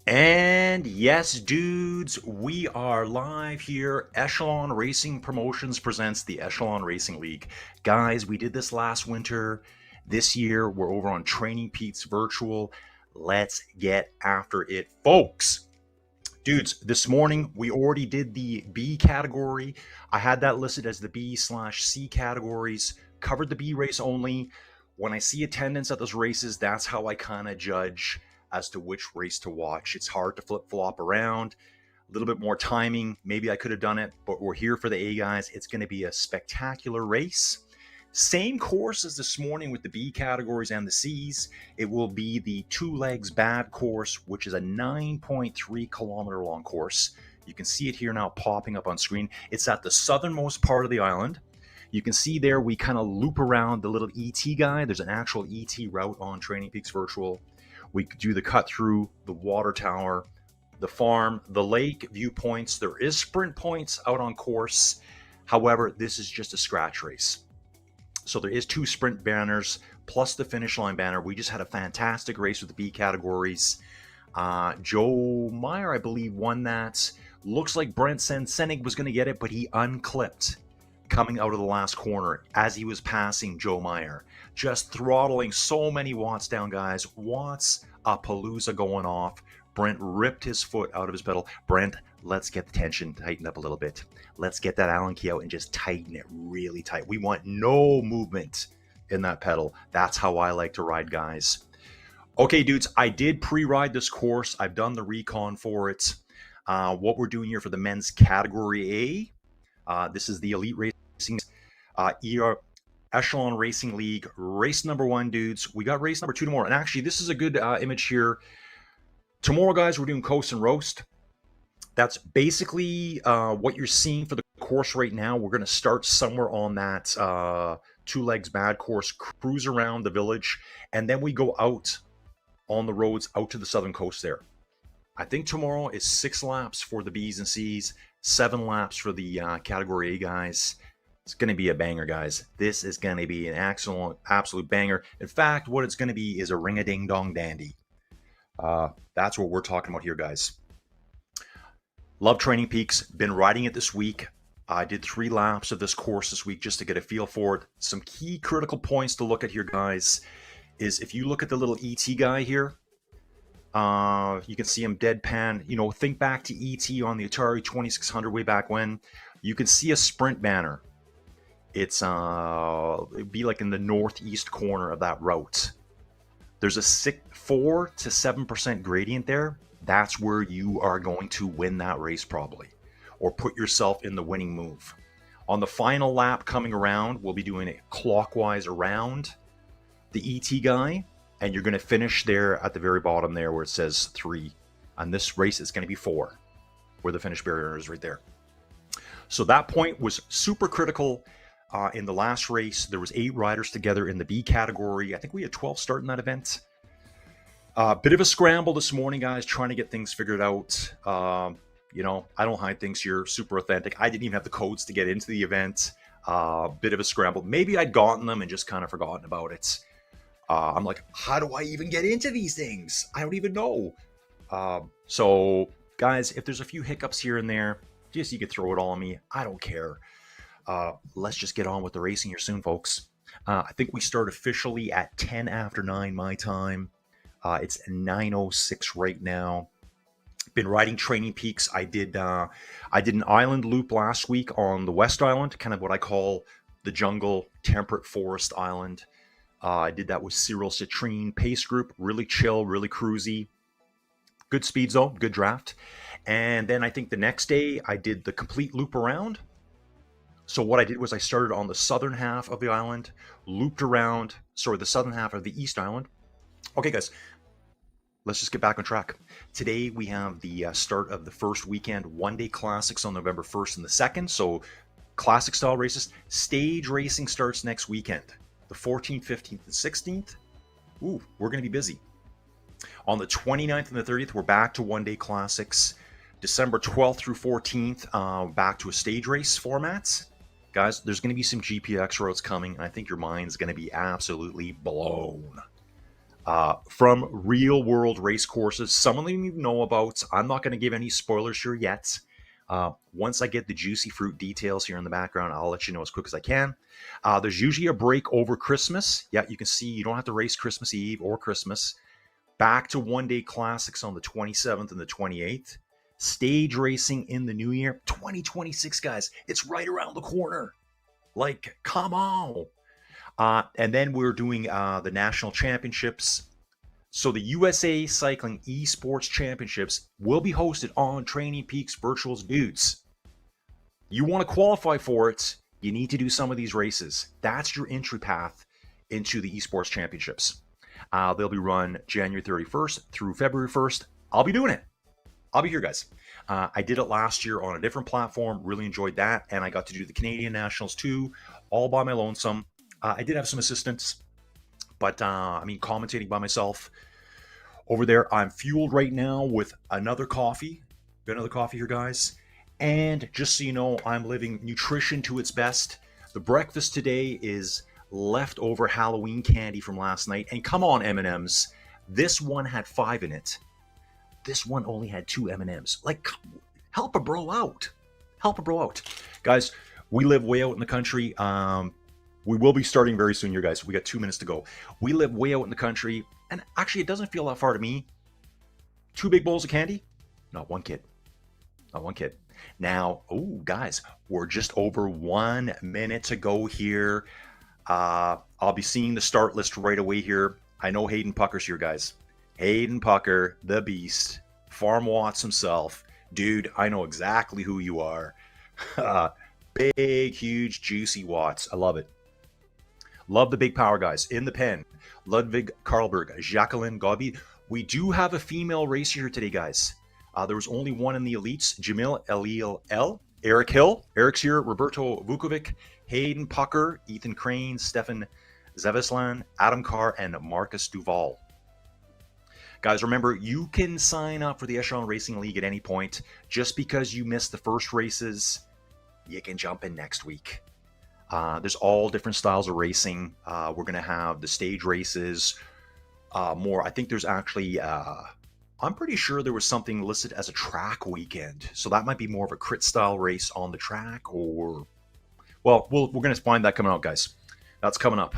And yes, dudes, we are live here. Echelon Racing Promotions presents the Echelon Racing League. Guys, we did this last winter. This year, we're over on Training Peaks Virtual. Let's get after it, folks. Dudes, this morning we already did the B category. I had that listed as the B/C categories, covered the B race only. When I see attendance at those races, that's how I kind of judge as to which race to watch. It's hard to flip flop around. A little bit more timing. Maybe I could have done it, but we're here for the A guys. It's going to be a spectacular race. Same course as this morning with the B categories and the C's. It will be the two legs bad course, which is a 9.3 kilometer long course. You can see it here now popping up on screen. It's at the southernmost part of the island. You can see there we kind of loop around the little ET guy. There's an actual ET route on Training Peaks Virtual. We do the cut through the water tower, the farm, the lake viewpoints. There is sprint points out on course. However, this is just a scratch race. So there is two sprint banners plus the finish line banner. We just had a fantastic race with the B categories. Joe Meyer, I believe, won that. Looks like Brent Sensenig was going to get it, but he unclipped coming out of the last corner as he was passing Joe Meyer. Just throttling so many watts down, guys. Watts a palooza going off. Brent ripped his foot out of his pedal. Brent, let's get the tension tightened up a little bit. Let's get that Allen key out and just tighten it really tight. We want no movement in that pedal. That's how I like to ride, guys. Okay, dudes, I did pre-ride this course. I've done the recon for it. What we're doing here for the men's category A, this is the Elite Racing Echelon Racing League, race number 1, dudes. We got race number 2 tomorrow. And actually, this is a good image here. Tomorrow, guys, we're doing Coast and Roast. That's basically what you're seeing for the course right now. We're going to start somewhere on that two legs bad course, cruise around the village, and then we go out on the roads out to the southern coast there. I think tomorrow is 6 laps for the B's and C's, 7 laps for the Category A guys. It's going to be a banger, guys. This is going to be an absolute banger. In fact, what it's going to be is a ring-a-ding-dong dandy. That's what we're talking about here, guys. Love Training Peaks. Been riding it this week. I did 3 laps of this course this week just to get a feel for it. Some key critical points to look at here, guys, is if you look at the little ET guy here, you can see him deadpan. You know, think back to ET on the Atari 2600 way back when. You can see a sprint banner. It's it'd be like in the northeast corner of that route. There's a 4 to 7% gradient there. That's where you are going to win that race probably, or put yourself in the winning move. On the final lap coming around, we'll be doing it clockwise around the ET guy, and you're going to finish there at the very bottom there where it says 3. On this race, it's going to be 4, where the finish barrier is right there. So that point was super critical. In the last race, there was 8 riders together in the B category. I think we had 12 starting that event. Bit of a scramble this morning, guys, trying to get things figured out. You know, I don't hide things here, super authentic. I didn't even have the codes to get into the event. Bit of a scramble. Maybe I'd gotten them and just kind of forgotten about it. I'm like, how do I even get into these things? I don't even know. So, guys, if there's a few hiccups here and there, just you could throw it all on me. I don't care. Let's just get on with the racing here soon, folks. I think we start officially at 10 after 9 my time. It's 9:06 right now. Been riding Training Peaks. I did an island loop last week on the West Island, kind of what I call the jungle temperate forest island. I did that with Cyril Citrine pace group, really chill, really cruisy. Good speeds though, good draft. And then I think the next day I did the complete loop around. So what I did was I started on the southern half of the island, looped around, the southern half of the East Island. Okay, guys, let's just get back on track. Today we have the start of the first weekend one-day classics on November 1st and the 2nd. So classic style races. Stage racing starts next weekend, the 14th, 15th, and 16th. Ooh, we're going to be busy. On the 29th and the 30th, we're back to one-day classics. December 12th through 14th, back to a stage race format. Guys, there's going to be some GPX roads coming, and I think your mind's going to be absolutely blown. from real world race courses. Some of them you know about. I'm not going to give any spoilers here yet. Once I get the juicy fruit details here in the background, I'll let you know as quick as I can. There's usually a break over Christmas. Yeah, you can see you don't have to race Christmas Eve or Christmas. Back to one-day classics on the 27th and the 28th. Stage racing in the new year, 2026, guys. It's right around the corner. Like, come on. And then we're doing the national championships. So the USA Cycling Esports Championships will be hosted on Training Peaks Virtual's dudes. You want to qualify for it, you need to do some of these races. That's your entry path into the Esports Championships. They'll be run January 31st through February 1st. I'll be doing it. I'll be here, guys. I did it last year on a different platform. Really enjoyed that. And I got to do the Canadian Nationals too, all by my lonesome. I did have some assistance, but commentating by myself over there. I'm fueled right now with another coffee. Got another coffee here, guys. And just so you know, I'm living nutrition to its best. The breakfast today is leftover Halloween candy from last night. And come on, M&Ms. This one had 5 in it. This one only had 2 M&Ms. Like, help a bro out. Help a bro out. Guys, we live way out in the country. We will be starting very soon here, guys. We got 2 minutes to go. We live way out in the country. And actually, it doesn't feel that far to me. 2 big bowls of candy? Not one kid. Not one kid. Now, guys, we're just over 1 minute to go here. I'll be seeing the start list right away here. I know Hayden Pucker's here, guys. Hayden Pucker, the beast. Farm Watts himself. Dude, I know exactly who you are. Big, huge, juicy Watts. I love it. Love the big power guys. In the pen, Ludwig Karlberg, Jacqueline Gabi. We do have a female racer here today, guys. There was only one in the elites. Jamil L. Eric Hill. Eric's here. Roberto Vukovic. Hayden Pucker. Ethan Crane. Stefan Zevislan. Adam Carr. And Marcus Duval. Guys, remember, you can sign up for the Echelon Racing League at any point. Just because you missed the first races, you can jump in next week. There's all different styles of racing. We're going to have the stage races, more. I think there's actually, I'm pretty sure there was something listed as a track weekend. So that might be more of a crit style race on the track, or, well, we're going to find that coming out, guys. That's coming up.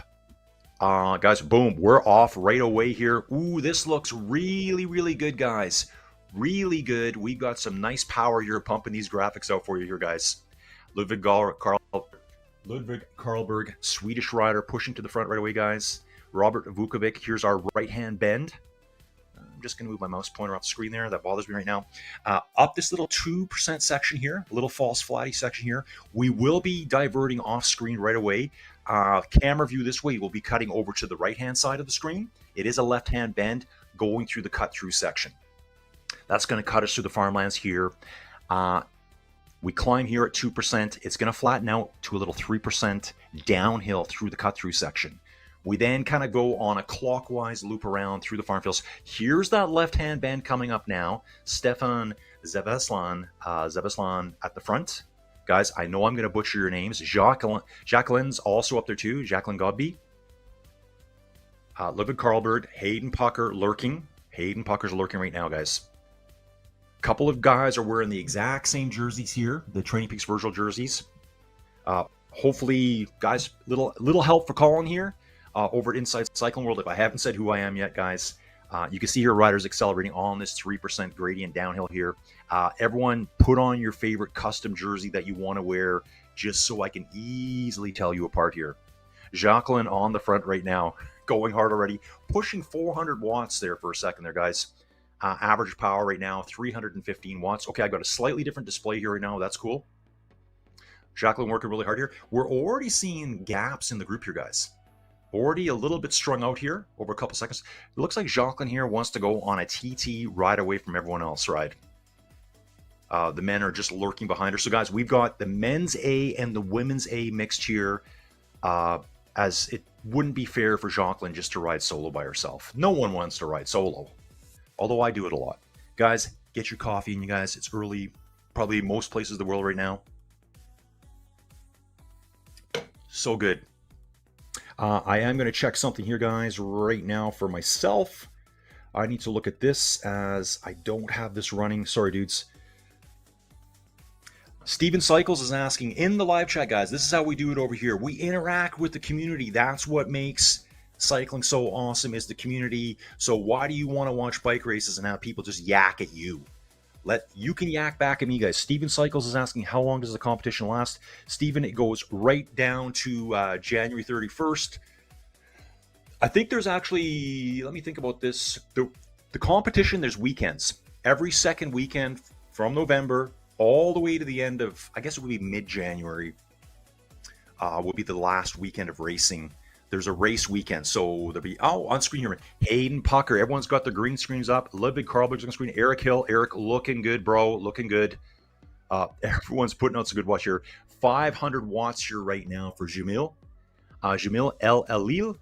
Guys, boom, we're off right away here. Ooh, this looks really, really good, guys. Really good. We've got some nice power here pumping these graphics out for you here, guys. Ludwig Karlberg, Swedish rider, pushing to the front right away, guys. Robert Vukovic, here's our right-hand bend. I'm just going to move my mouse pointer off the screen there. That bothers me right now. Up this little 2% section here, a little false flatty section here. We will be diverting off screen right away. Camera view this way, we'll be cutting over to the right-hand side of the screen. It is a left-hand bend going through the cut-through section. That's going to cut us through the farmlands here. We climb here at 2%. It's going to flatten out to a little 3% downhill through the cut-through section. We then kind of go on a clockwise loop around through the farm fields. Here's that left-hand bend coming up now. Stefan Zevislan at the front. Guys, I know I'm going to butcher your names. Jacqueline's also up there too. Jacqueline Godby. Ludwig Karlberg, Hayden Pucker lurking. Hayden Pucker's lurking right now, guys. Couple of guys are wearing the exact same jerseys here, the Training Peaks Virtual jerseys. Hopefully, guys, little help for Colin here over at Inside Cycling World. If I haven't said who I am yet, guys, you can see here riders accelerating on this 3% gradient downhill here. Everyone put on your favorite custom jersey that you want to wear, just so I can easily tell you apart here. Jacqueline on the front right now, going hard already, pushing 400 watts there for a second there, guys. Average power right now, 315 watts. Okay, I got a slightly different display here right now. That's cool. Jacqueline working really hard here. We're already seeing gaps in the group here, guys. Already a little bit strung out here over a couple seconds. It looks like Jacqueline here wants to go on a TT right away from everyone else, right? The men are just lurking behind her. So, guys, we've got the men's A and the women's A mixed here, as it wouldn't be fair for Jacqueline just to ride solo by herself. No one wants to ride solo. Although I do it a lot. Guys, get your coffee in, you guys. It's early, probably most places in the world right now. So good. I am going to check something here, guys, right now for myself. I need to look at this as I don't have this running. Sorry, dudes. Steven Cycles is asking in the live chat, guys, this is how we do it over here. We interact with the community. That's what makes cycling so awesome, is the community. So why do you want to watch bike races and have people just yak at you? You can yak back at me, guys. Steven Cycles is asking, how long does the competition last? Steven, it goes right down to January 31st. I think there's actually, let me think about this. The competition, there's weekends. Every second weekend from November all the way to the end of, I guess it would be mid-January, would be the last weekend of racing. There's a race weekend, so there'll be, on screen here, Hayden Pucker. Everyone's got their green screens up. Ludwig Karlberg's on screen. Eric Hill. Eric looking good, bro. Looking good. Everyone's putting out some good watch here. 500 watts here right now for Jamil. Jamil El Alil.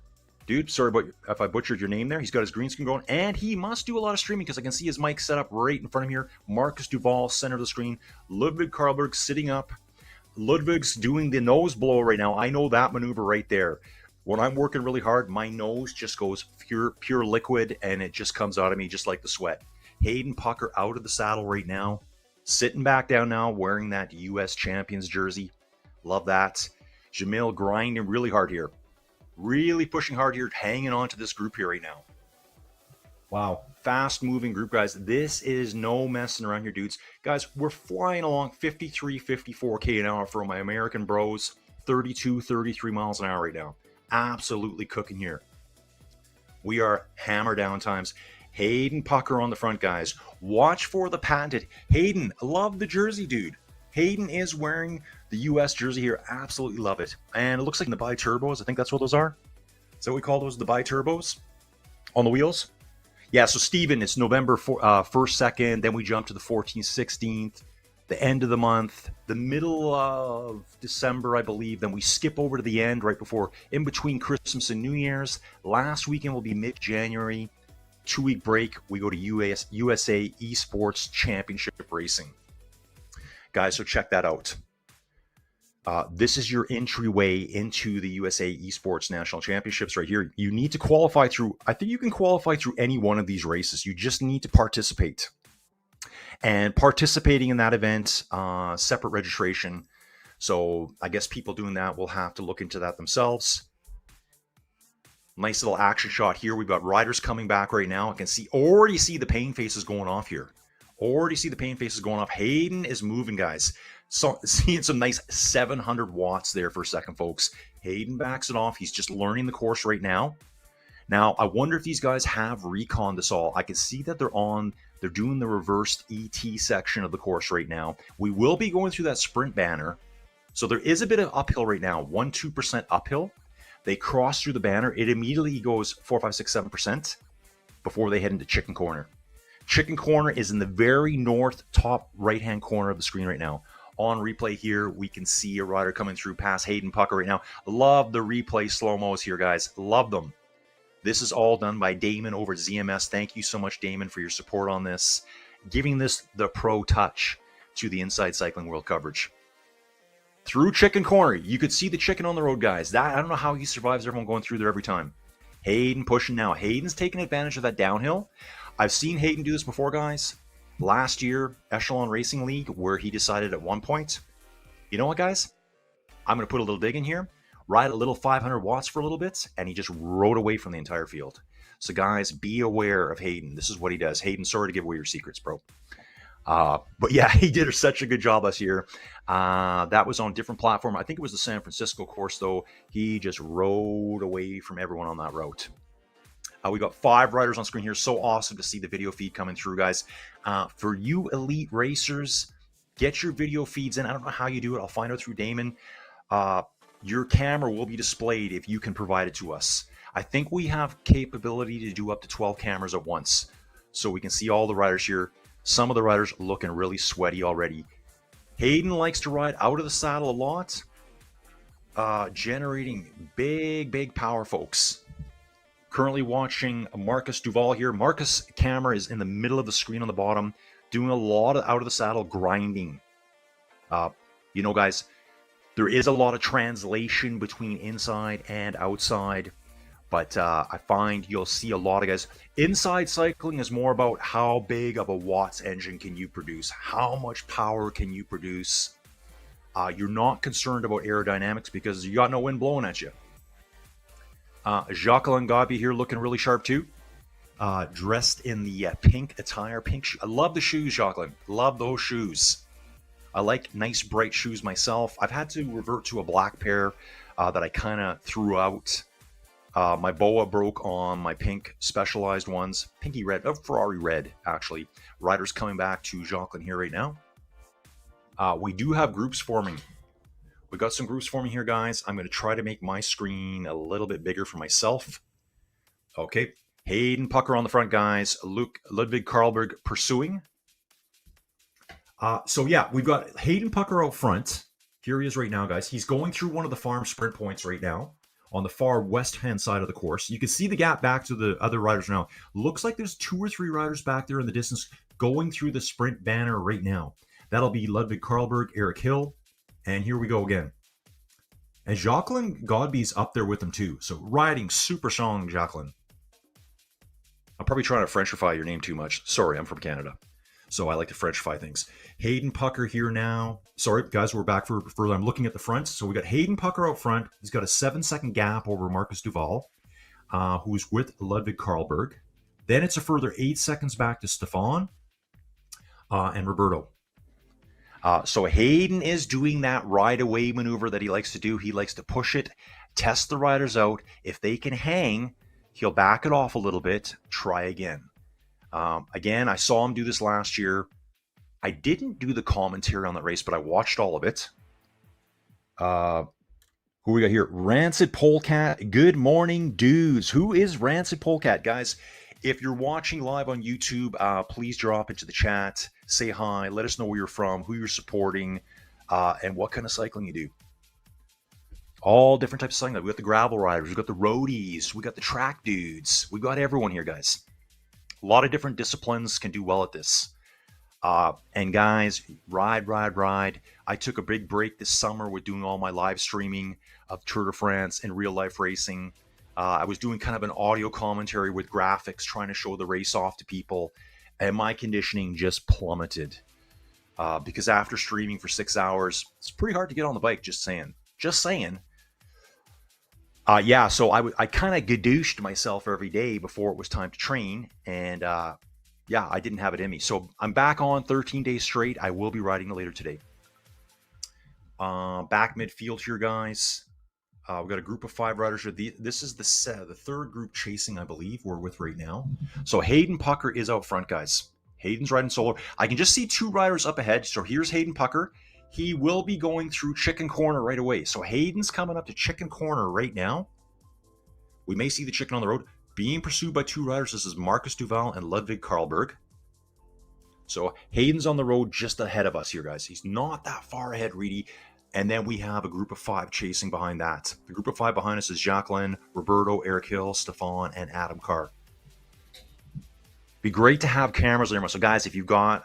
Dude, sorry about if I butchered your name there. He's got his green screen going, and he must do a lot of streaming because I can see his mic set up right in front of him here. Marcus Duval, center of the screen. Ludwig Karlberg sitting up. Ludwig's doing the nose blow right now. I know that maneuver right there. When I'm working really hard, my nose just goes pure liquid, and it just comes out of me just like the sweat. Hayden Pucker out of the saddle right now. Sitting back down now, wearing that U.S. Champions jersey. Love that. Jamil grinding really hard here. Really pushing hard here, hanging on to this group here right now. Wow, fast-moving group, guys. This is no messing around here, dudes. Guys, we're flying along 53, 54K an hour for my American bros. 32, 33 miles an hour right now. Absolutely cooking here. We are hammer down times. Hayden Pucker on the front, guys. Watch for the patented. Hayden, love the jersey, dude. Hayden is wearing the U.S. jersey here. Absolutely love it. And it looks like the bi-turbos. I think that's what those are. Is that what we call those, the bi-turbos on the wheels? Yeah, so Steven, it's November 1st, 2nd. Then we jump to the 14th, 16th. The end of the month, the middle of December, I believe. Then we skip over to the end right before, in between Christmas and New Year's. Last weekend will be mid-January. 2-week break. We go to USA Esports Championship Racing. Guys, so check that out. This is your entryway into the USA Esports National Championships right here. You need to qualify through, I think you can qualify through any one of these races. You just need to participate. And participating in that event, separate registration. So I guess people doing that will have to look into that themselves. Nice little action shot here. We've got riders coming back right now. I can already see the pain faces going off here. Already see the pain faces going off. Hayden is moving, guys. So seeing some nice 700 watts there for a second, folks. Hayden backs it off. He's just learning the course right now. Now, I wonder if these guys have reconned this all. I can see that they're doing the reversed ET section of the course right now. We will be going through that sprint banner. So there is a bit of uphill right now, 1-2% uphill. They cross through the banner. It immediately goes 4, 5, 6, 7% before they head into Chicken Corner. Chicken Corner is in the very north top right-hand corner of the screen right now. On replay here, we can see a rider coming through past Hayden Pucker right now. Love the replay slow-mos here, guys. Love them. This is all done by Damon over at ZMS. Thank you so much, Damon, for your support on this. Giving this the pro touch to the Inside Cycling World coverage. Through Chicken Corner, you could see the chicken on the road, guys. I don't know how he survives everyone going through there every time. Hayden pushing now. Hayden's taking advantage of that downhill. I've seen Hayden do this before, guys. Last year, Echelon Racing League, where he decided at one point, you know what, guys? I'm going to put a little dig in here, ride a little 500 watts for a little bit, and he just rode away from the entire field. So, guys, be aware of Hayden. This is what he does. Hayden, sorry to give away your secrets, bro. But yeah, he did such a good job last year. That was on a different platform. I think it was the San Francisco course, though. He just rode away from everyone on that route. We got 5 riders on screen here. So awesome to see the video feed coming through, guys. For you elite racers, get your video feeds in. I don't know how you do it. I'll find out through Damon. Your camera will be displayed if you can provide it to us. I think we have capability to do up to 12 cameras at once. So we can see all the riders here. Some of the riders looking really sweaty already. Hayden likes to ride out of the saddle a lot. Generating big power, folks. Currently watching Marcus Duval here. Marcus' camera is in the middle of the screen on the bottom, doing a lot of out of the saddle grinding. You know, guys, There is a lot of translation between inside and outside, but I find you'll see a lot of guys. Inside cycling is more about how big of a watts engine can you produce, how much power can you produce. You're not concerned about aerodynamics because you got no wind blowing at you. Jacqueline Gabi here looking really sharp too. Dressed in the pink attire, I love the shoes, Jacqueline. Love those shoes. I like nice bright shoes myself. I've had to revert to a black pair that I kind of threw out. My boa broke on my pink Specialized ones. Pinky red, Ferrari red, actually. Riders coming back to Jacqueline here right now. We do have groups forming. We got some groups forming here, guys. I'm going to try to make my screen a little bit bigger for myself. Okay. Hayden Pucker on the front, guys. Ludwig Karlberg pursuing. So yeah, we've got Hayden Pucker out front. Here he is right now, guys. He's going through one of the farm sprint points right now on the far west-hand side of the course. You can see the gap back to the other riders now. Looks like there's 2 or 3 riders back there in the distance going through the sprint banner right now. That'll be Ludwig Karlberg, Eric Hill, and here we go again. And Jacqueline Godby's up there with them too. So riding super strong, Jacqueline. I'm probably trying to Frenchify your name too much. Sorry, I'm from Canada, so I like to Frenchify things. Hayden Pucker here now. Sorry, guys, we're back for further. I'm looking at the front. So we got Hayden Pucker out front. He's got a 7-second gap over Marcus Duval, who's with Ludwig Karlberg. Then it's a further 8 seconds back to Stefan and Roberto. So Hayden is doing that ride-away maneuver that he likes to do. He likes to push it, test the riders out. If they can hang, he'll back it off a little bit, try again. Again, I saw him do this last year. I didn't do the commentary on that race, but I watched all of it. Who we got here? Rancid Polecat. Good morning, dudes. Who is Rancid Polecat? Guys, if you're watching live on YouTube, please drop into the chat. Say hi. Let us know where you're from, who you're supporting, and what kind of cycling you do. All different types of cycling. We got the gravel riders. We got the roadies. We got the track dudes. We got everyone here, guys. A lot of different disciplines can do well at this. And guys, ride. I took a big break this summer with doing all my live streaming of Tour de France and real life racing. I was doing kind of an audio commentary with graphics, trying to show the race off to people. And my conditioning just plummeted. Because after streaming for 6 hours, it's pretty hard to get on the bike, just saying. Yeah, so I kind of gadooshed myself every day before it was time to train. And yeah, I didn't have it in me. So I'm back on 13 days straight. I will be riding later today. Back midfield here, guys. We've got a group of 5 riders here. This is the 3rd group chasing, I believe, we're with right now. So Hayden Pucker is out front, guys. Hayden's riding solo. I can just see 2 riders up ahead. So here's Hayden Pucker. He will be going through Chicken Corner right away. So Hayden's coming up to Chicken Corner right now. We may see the chicken on the road. Being pursued by 2 riders. This is Marcus Duval and Ludwig Karlberg. So Hayden's on the road just ahead of us here, guys. He's not that far ahead, Reedy. And then we have a group of 5 chasing behind that. The group of 5 behind us is Jacqueline, Roberto, Eric Hill, Stefan, and Adam Carr. Be great to have cameras there. So guys, if you've got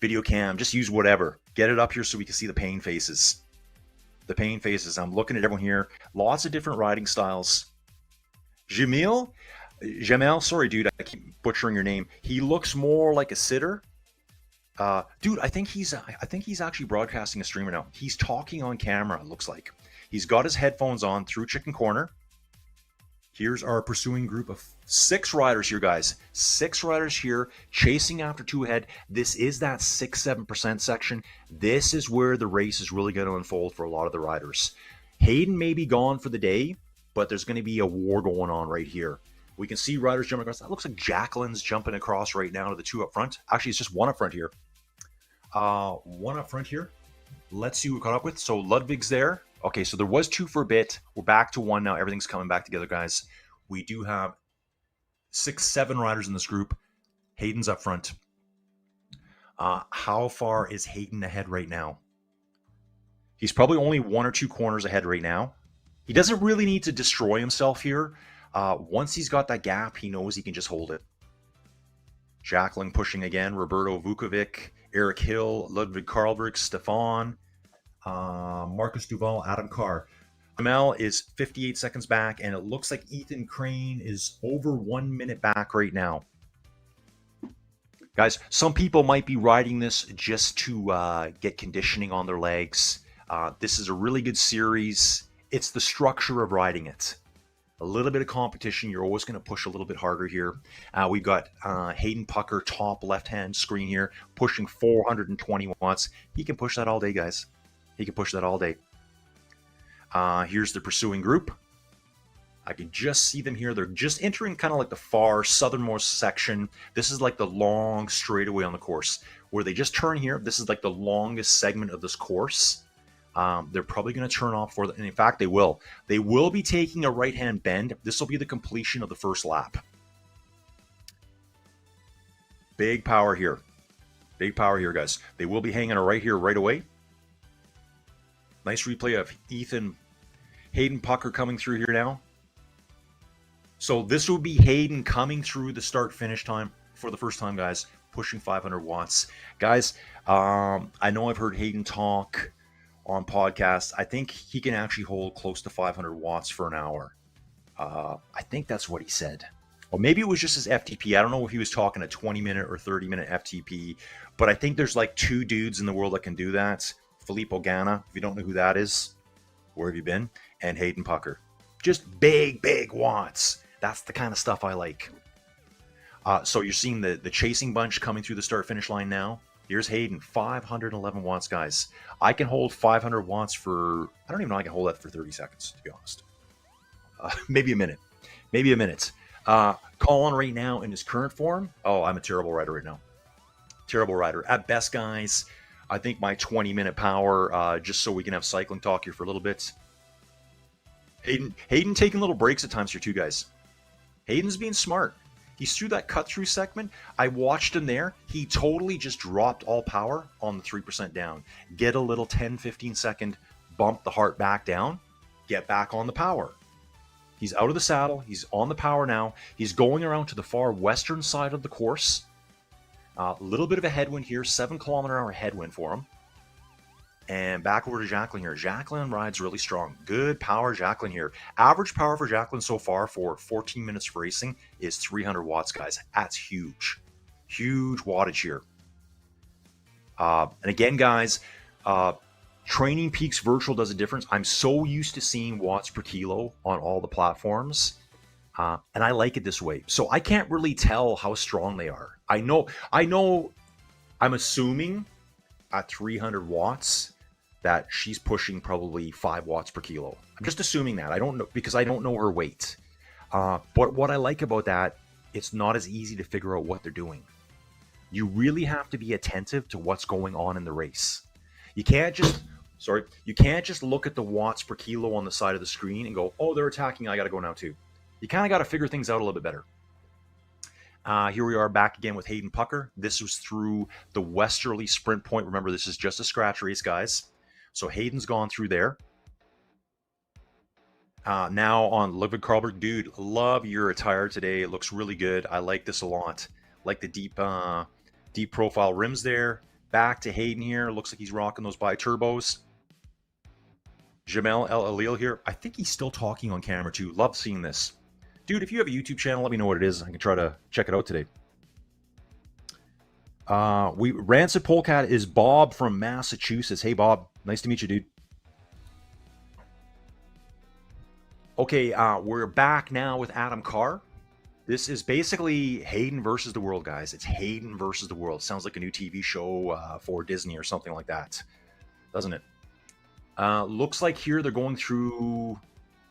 video cam, just use whatever. Get it up here so we can see the pain faces. The pain faces. I'm looking at everyone here. Lots of different riding styles. Jamil, sorry, dude, I keep butchering your name. He looks more like a sitter. Dude, I think he's actually broadcasting a streamer now. He's talking on camera, it looks like. He's got his headphones on through Chicken Corner. Here's our pursuing group of 6 riders here, guys. 6 riders here, chasing after 2 ahead. This is that 6-7% section. This is where the race is really going to unfold for a lot of the riders. Hayden may be gone for the day, but there's going to be a war going on right here. We can see riders jumping across. That looks like Jacqueline's jumping across right now to the 2 up front. Actually, it's just 1 up front here. 1 up front here. Let's see what we caught up with. So Ludwig's there. Okay, so there was 2 for a bit. We're back to 1 now. Everything's coming back together, guys. We do have 6-7 riders in this group. Hayden's up front. How far is Hayden ahead right now? He's probably only 1 or 2 corners ahead right now. He doesn't really need to destroy himself here. Once he's got that gap, he knows he can just hold it. Jacqueline pushing again. Roberto Vukovic, Eric Hill, Ludwig Karlberg, Stefan. Marcus Duval, Adam Carr. Jamel is 58 seconds back, and it looks like Ethan Crane is over 1 minute back right now. Guys, some people might be riding this just to get conditioning on their legs. This is a really good series. It's the structure of riding it. A little bit of competition. You're always going to push a little bit harder here. We've got Hayden Pucker, top left-hand screen here, pushing 420 watts. He can push that all day, guys. He can push that all day. Here's the pursuing group. I can just see them here. They're just entering kind of like the far southernmost section. This is like the long straightaway on the course where they just turn here. This is like the longest segment of this course. They're probably going to turn off for, and in fact, they will. They will be taking a right-hand bend. This will be the completion of the first lap. Big power here. Big power here, guys. They will be hanging a right here right away. Nice replay of Hayden Pucker coming through here now. So this will be Hayden coming through the start-finish time for the first time, guys, pushing 500 watts. Guys, I know I've heard Hayden talk on podcasts. I think he can actually hold close to 500 watts for an hour. I think that's what he said. Or maybe it was just his FTP. I don't know if he was talking a 20-minute or 30-minute FTP, but I think there's like two dudes in the world that can do that. Filippo Ganna, if you don't know who that is, where have you been? And Hayden Pucker. Just big, big watts. That's the kind of stuff I like. So you're seeing the chasing bunch coming through the start-finish line now. Here's Hayden, 511 watts, guys. I can hold 500 watts for, I don't even know I can hold that for 30 seconds, to be honest. Maybe a minute. Maybe a minute. Colin right now in his current form, oh, I'm a terrible rider right now. Terrible rider. At best, guys, I think my 20-minute power, just so we can have cycling talk here for a little bit. Hayden taking little breaks at times here too, guys. Hayden's being smart. He's through that cut-through segment. I watched him there. He totally just dropped all power on the 3% down. Get a little 10, 15 second bump the heart back down. Get back on the power. He's out of the saddle. He's on the power now. He's going around to the far western side of the course. A little bit of a headwind here. 7-kilometer-hour headwind for him. And back over to Jacqueline here. Jacqueline rides really strong. Good power, Jacqueline here. Average power for Jacqueline so far for 14 minutes of racing is 300 watts, guys. That's huge. Huge wattage here. And again, guys, Training Peaks Virtual does a difference. I'm so used to seeing watts per kilo on all the platforms. And I like it this way. So I can't really tell how strong they are. I'm assuming at 300 watts that she's pushing probably 5 watts per kilo. I'm just assuming that. I don't know because I don't know her weight. But what I like about that, it's not as easy to figure out what they're doing. You really have to be attentive to what's going on in the race. You can't just look at the watts per kilo on the side of the screen and go, oh, they're attacking, I got to go now too. You kind of got to figure things out a little bit better. Here we are back again with Hayden Pucker. This was through the westerly sprint point. Remember, this is just a scratch race, guys. So Hayden's gone through there. Now on Ludwig Karlberg. Dude, love your attire today. It looks really good. I like this a lot. Like the deep profile rims there. Back to Hayden here. Looks like he's rocking those bi-turbos. Jamel El Alil here. I think he's still talking on camera too. Love seeing this. Dude, if you have a YouTube channel, let me know what it is. I can try to check it out today. Rancid Polecat is Bob from Massachusetts. Hey, Bob. Nice to meet you, dude. Okay, we're back now with Adam Carr. This is basically Hayden versus the world, guys. It's Hayden versus the world. Sounds like a new TV show for Disney or something like that, doesn't it? Looks like here they're going through...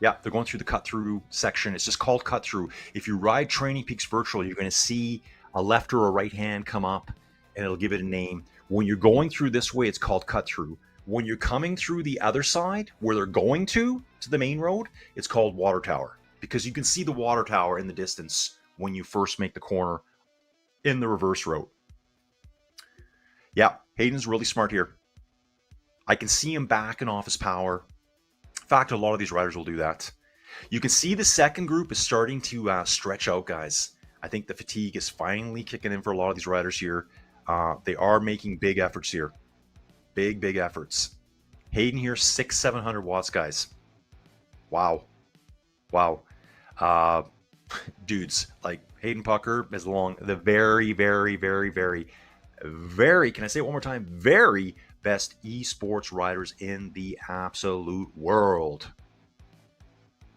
Yeah, they're going through the cut-through section. It's just called cut-through. If you ride Training Peaks Virtual, you're going to see a left or a right hand come up, and it'll give it a name. When you're going through this way, it's called cut-through. When you're coming through the other side, where they're going to the main road, it's called water tower. Because you can see the water tower in the distance when you first make the corner in the reverse road. Yeah, Hayden's really smart here. I can see him backing off his power. In fact, a lot of these riders will do that. You can see the second group is starting to stretch out, guys. I think the fatigue is finally kicking in for a lot of these riders here. They are making big efforts here. Big efforts. Hayden here, 700 watts, guys. Wow. Wow. Uh, dudes, like Hayden Pucker is along the very, very, very, very, very, can I say it one more time? Very best esports riders in the absolute world.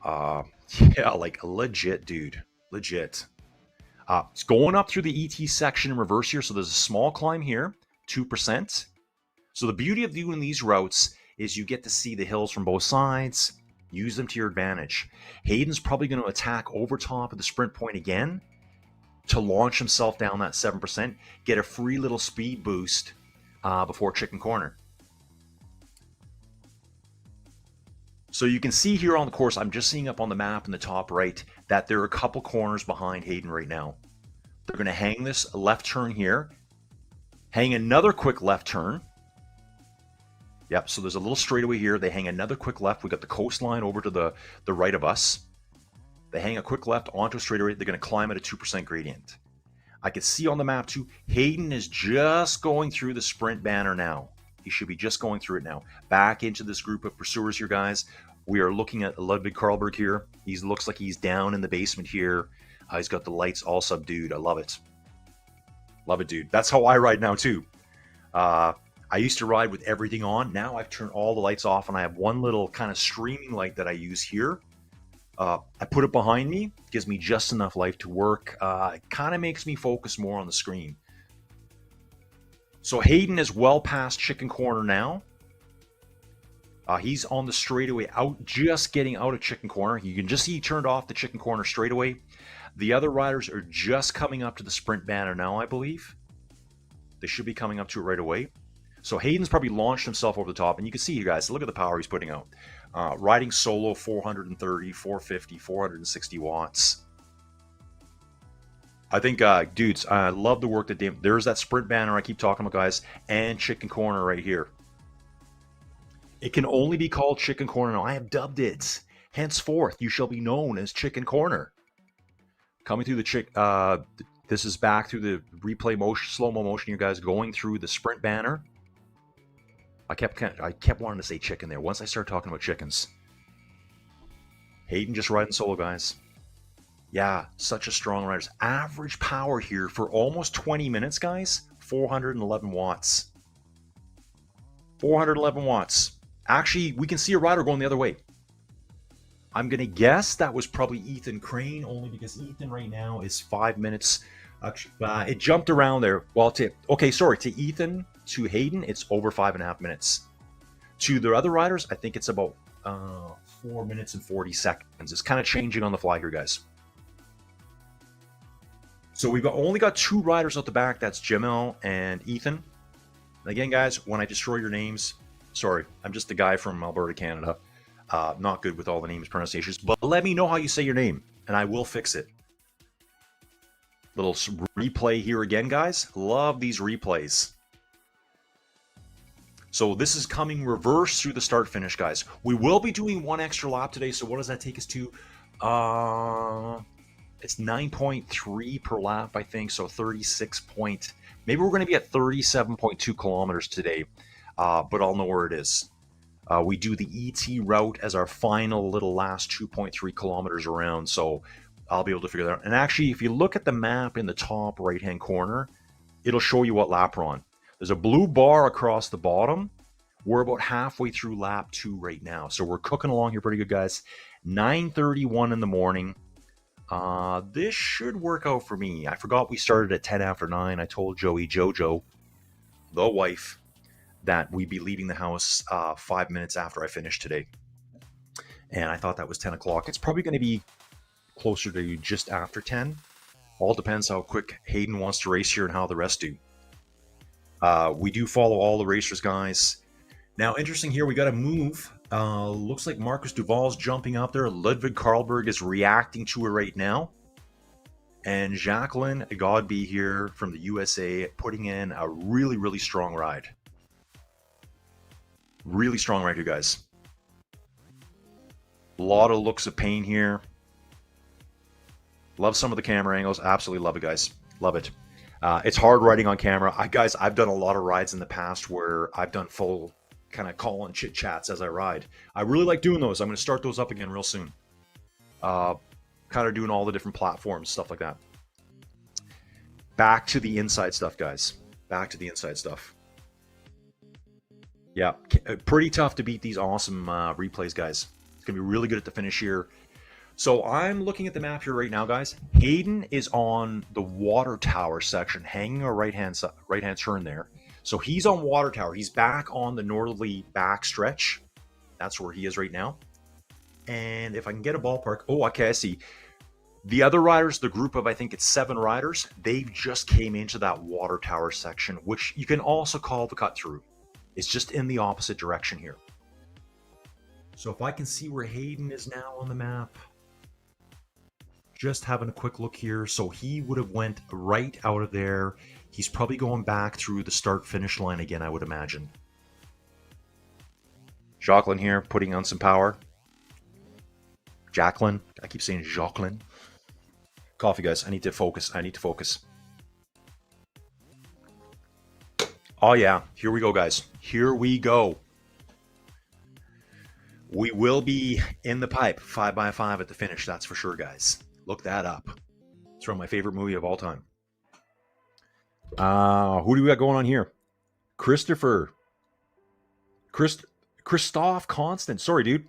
Uh, yeah, like legit, dude. Legit. It's going up through the ET section in reverse here. So there's a small climb here, 2%. So the beauty of doing these routes is you get to see the hills from both sides, use them to your advantage. Hayden's probably going to attack over top of the sprint point again to launch himself down that 7%, get a free little speed boost before Chicken Corner. So you can see here on the course, I'm just seeing up on the map in the top right that there are a couple corners behind Hayden right now. They're going to hang this left turn here, hang another quick left turn. Yep, so there's a little straightaway here. They hang another quick left. We got the coastline over to the right of us. They hang a quick left onto a straightaway. They're going to climb at a 2% gradient. I can see on the map too, Hayden is just going through the sprint banner now. He should be just going through it now. Back into this group of pursuers here, guys. We are looking at Ludwig Karlberg here. He looks like he's down in the basement here. He's got the lights all subdued. I love it. Love it, dude. That's how I ride now too. I used to ride with everything on. Now I've turned all the lights off and I have one little kind of streaming light that I use here. I put it behind me, gives me just enough light to work. It kind of makes me focus more on the screen. So Hayden is well past Chicken Corner now. He's on the straightaway out, just getting out of Chicken Corner. You can just see he turned off the Chicken Corner straightaway. The other riders are just coming up to the sprint banner now, I believe. They should be coming up to it right away. So Hayden's probably launched himself over the top, and you can see you guys, look at the power he's putting out. Riding solo, 430, 450, 460 watts. I think, dudes, I love the work that there's that sprint banner I keep talking about, guys, and Chicken Corner right here. It can only be called Chicken Corner now. I have dubbed it. Henceforth, you shall be known as Chicken Corner. Coming through the this is back through the replay motion, slow-mo motion, you guys, going through the sprint banner. I kept wanting to say chicken there once I started talking about chickens. Hayden just riding solo, guys. Yeah, such a strong rider. Average power here for almost 20 minutes, guys, 411 watts. 411 watts. Actually, we can see a rider going the other way. I'm going to guess that was probably Ethan Crane, only because Ethan right now is 5 minutes. It jumped around there. Well, to Ethan, to Hayden, it's over 5.5 minutes. To the other riders, I think it's about 4 minutes and 40 seconds. It's kind of changing on the fly here, guys. So we've only got two riders out the back. That's Jamel and Ethan. And again, guys, when I destroy your names, sorry, I'm just the guy from Alberta, Canada. Not good with all the names pronunciations, but let me know how you say your name, and I will fix it. Little replay here again, guys. Love these replays. So this is coming reverse through the start finish, guys. We will be doing one extra lap today. So what does that take us to? It's 9.3 per lap, I think. So 36 point. Maybe we're going to be at 37.2 kilometers today, but I'll know where it is. We do the ET route as our final little last 2.3 kilometers around. So I'll be able to figure that out. And actually, if you look at the map in the top right-hand corner, it'll show you what lap we're on. There's a blue bar across the bottom. We're about halfway through lap 2 right now. So we're cooking along here pretty good, guys. 9:31 in the morning. This should work out for me. I forgot we started at 10 after 9. I told Jojo, the wife, that we'd be leaving the house 5 minutes after I finished today. And I thought that was 10 o'clock. It's probably going to be closer to just after 10. All depends how quick Hayden wants to race here and how the rest do. We do follow all the racers, guys. Now, interesting here, we got a move. Looks like Marcus Duval's jumping up there. Ludwig Karlberg is reacting to it right now. And Jacqueline Godby here from the USA putting in a really, really strong ride. Really strong ride here, guys. A lot of looks of pain here. Love some of the camera angles. Absolutely love it, guys. Love it. It's hard riding on camera. Guys, I've done a lot of rides in the past where I've done full kind of call and chit chats as I ride. I really like doing those. I'm going to start those up again real soon. Kind of doing all the different platforms, stuff like that. Back to the inside stuff, guys. Back to the inside stuff. Yeah, pretty tough to beat these awesome replays, guys. It's going to be really good at the finish here. So I'm looking at the map here right now, guys. Hayden is on the water tower section, hanging a right-hand turn there. So he's on water tower. He's back on the northerly back stretch. That's where he is right now. And if I can get a ballpark, oh, okay, I see. The other riders, the group of, I think it's 7 riders, they've just came into that water tower section, which you can also call the cut through. It's just in the opposite direction here. So if I can see where Hayden is now on the map, just having a quick look here. So he would have went right out of there. He's probably going back through the start-finish line again, I would imagine. Jacqueline here, putting on some power. Jacqueline. I keep saying Jacqueline. Coffee, guys. I need to focus. I need to focus. Oh, yeah. Here we go, guys. Here we go. We will be in the pipe 5x5 at the finish. That's for sure, guys. Look that up. It's from my favorite movie of all time. Who do we got going on here? Christopher. Christoph Constant. Sorry, dude.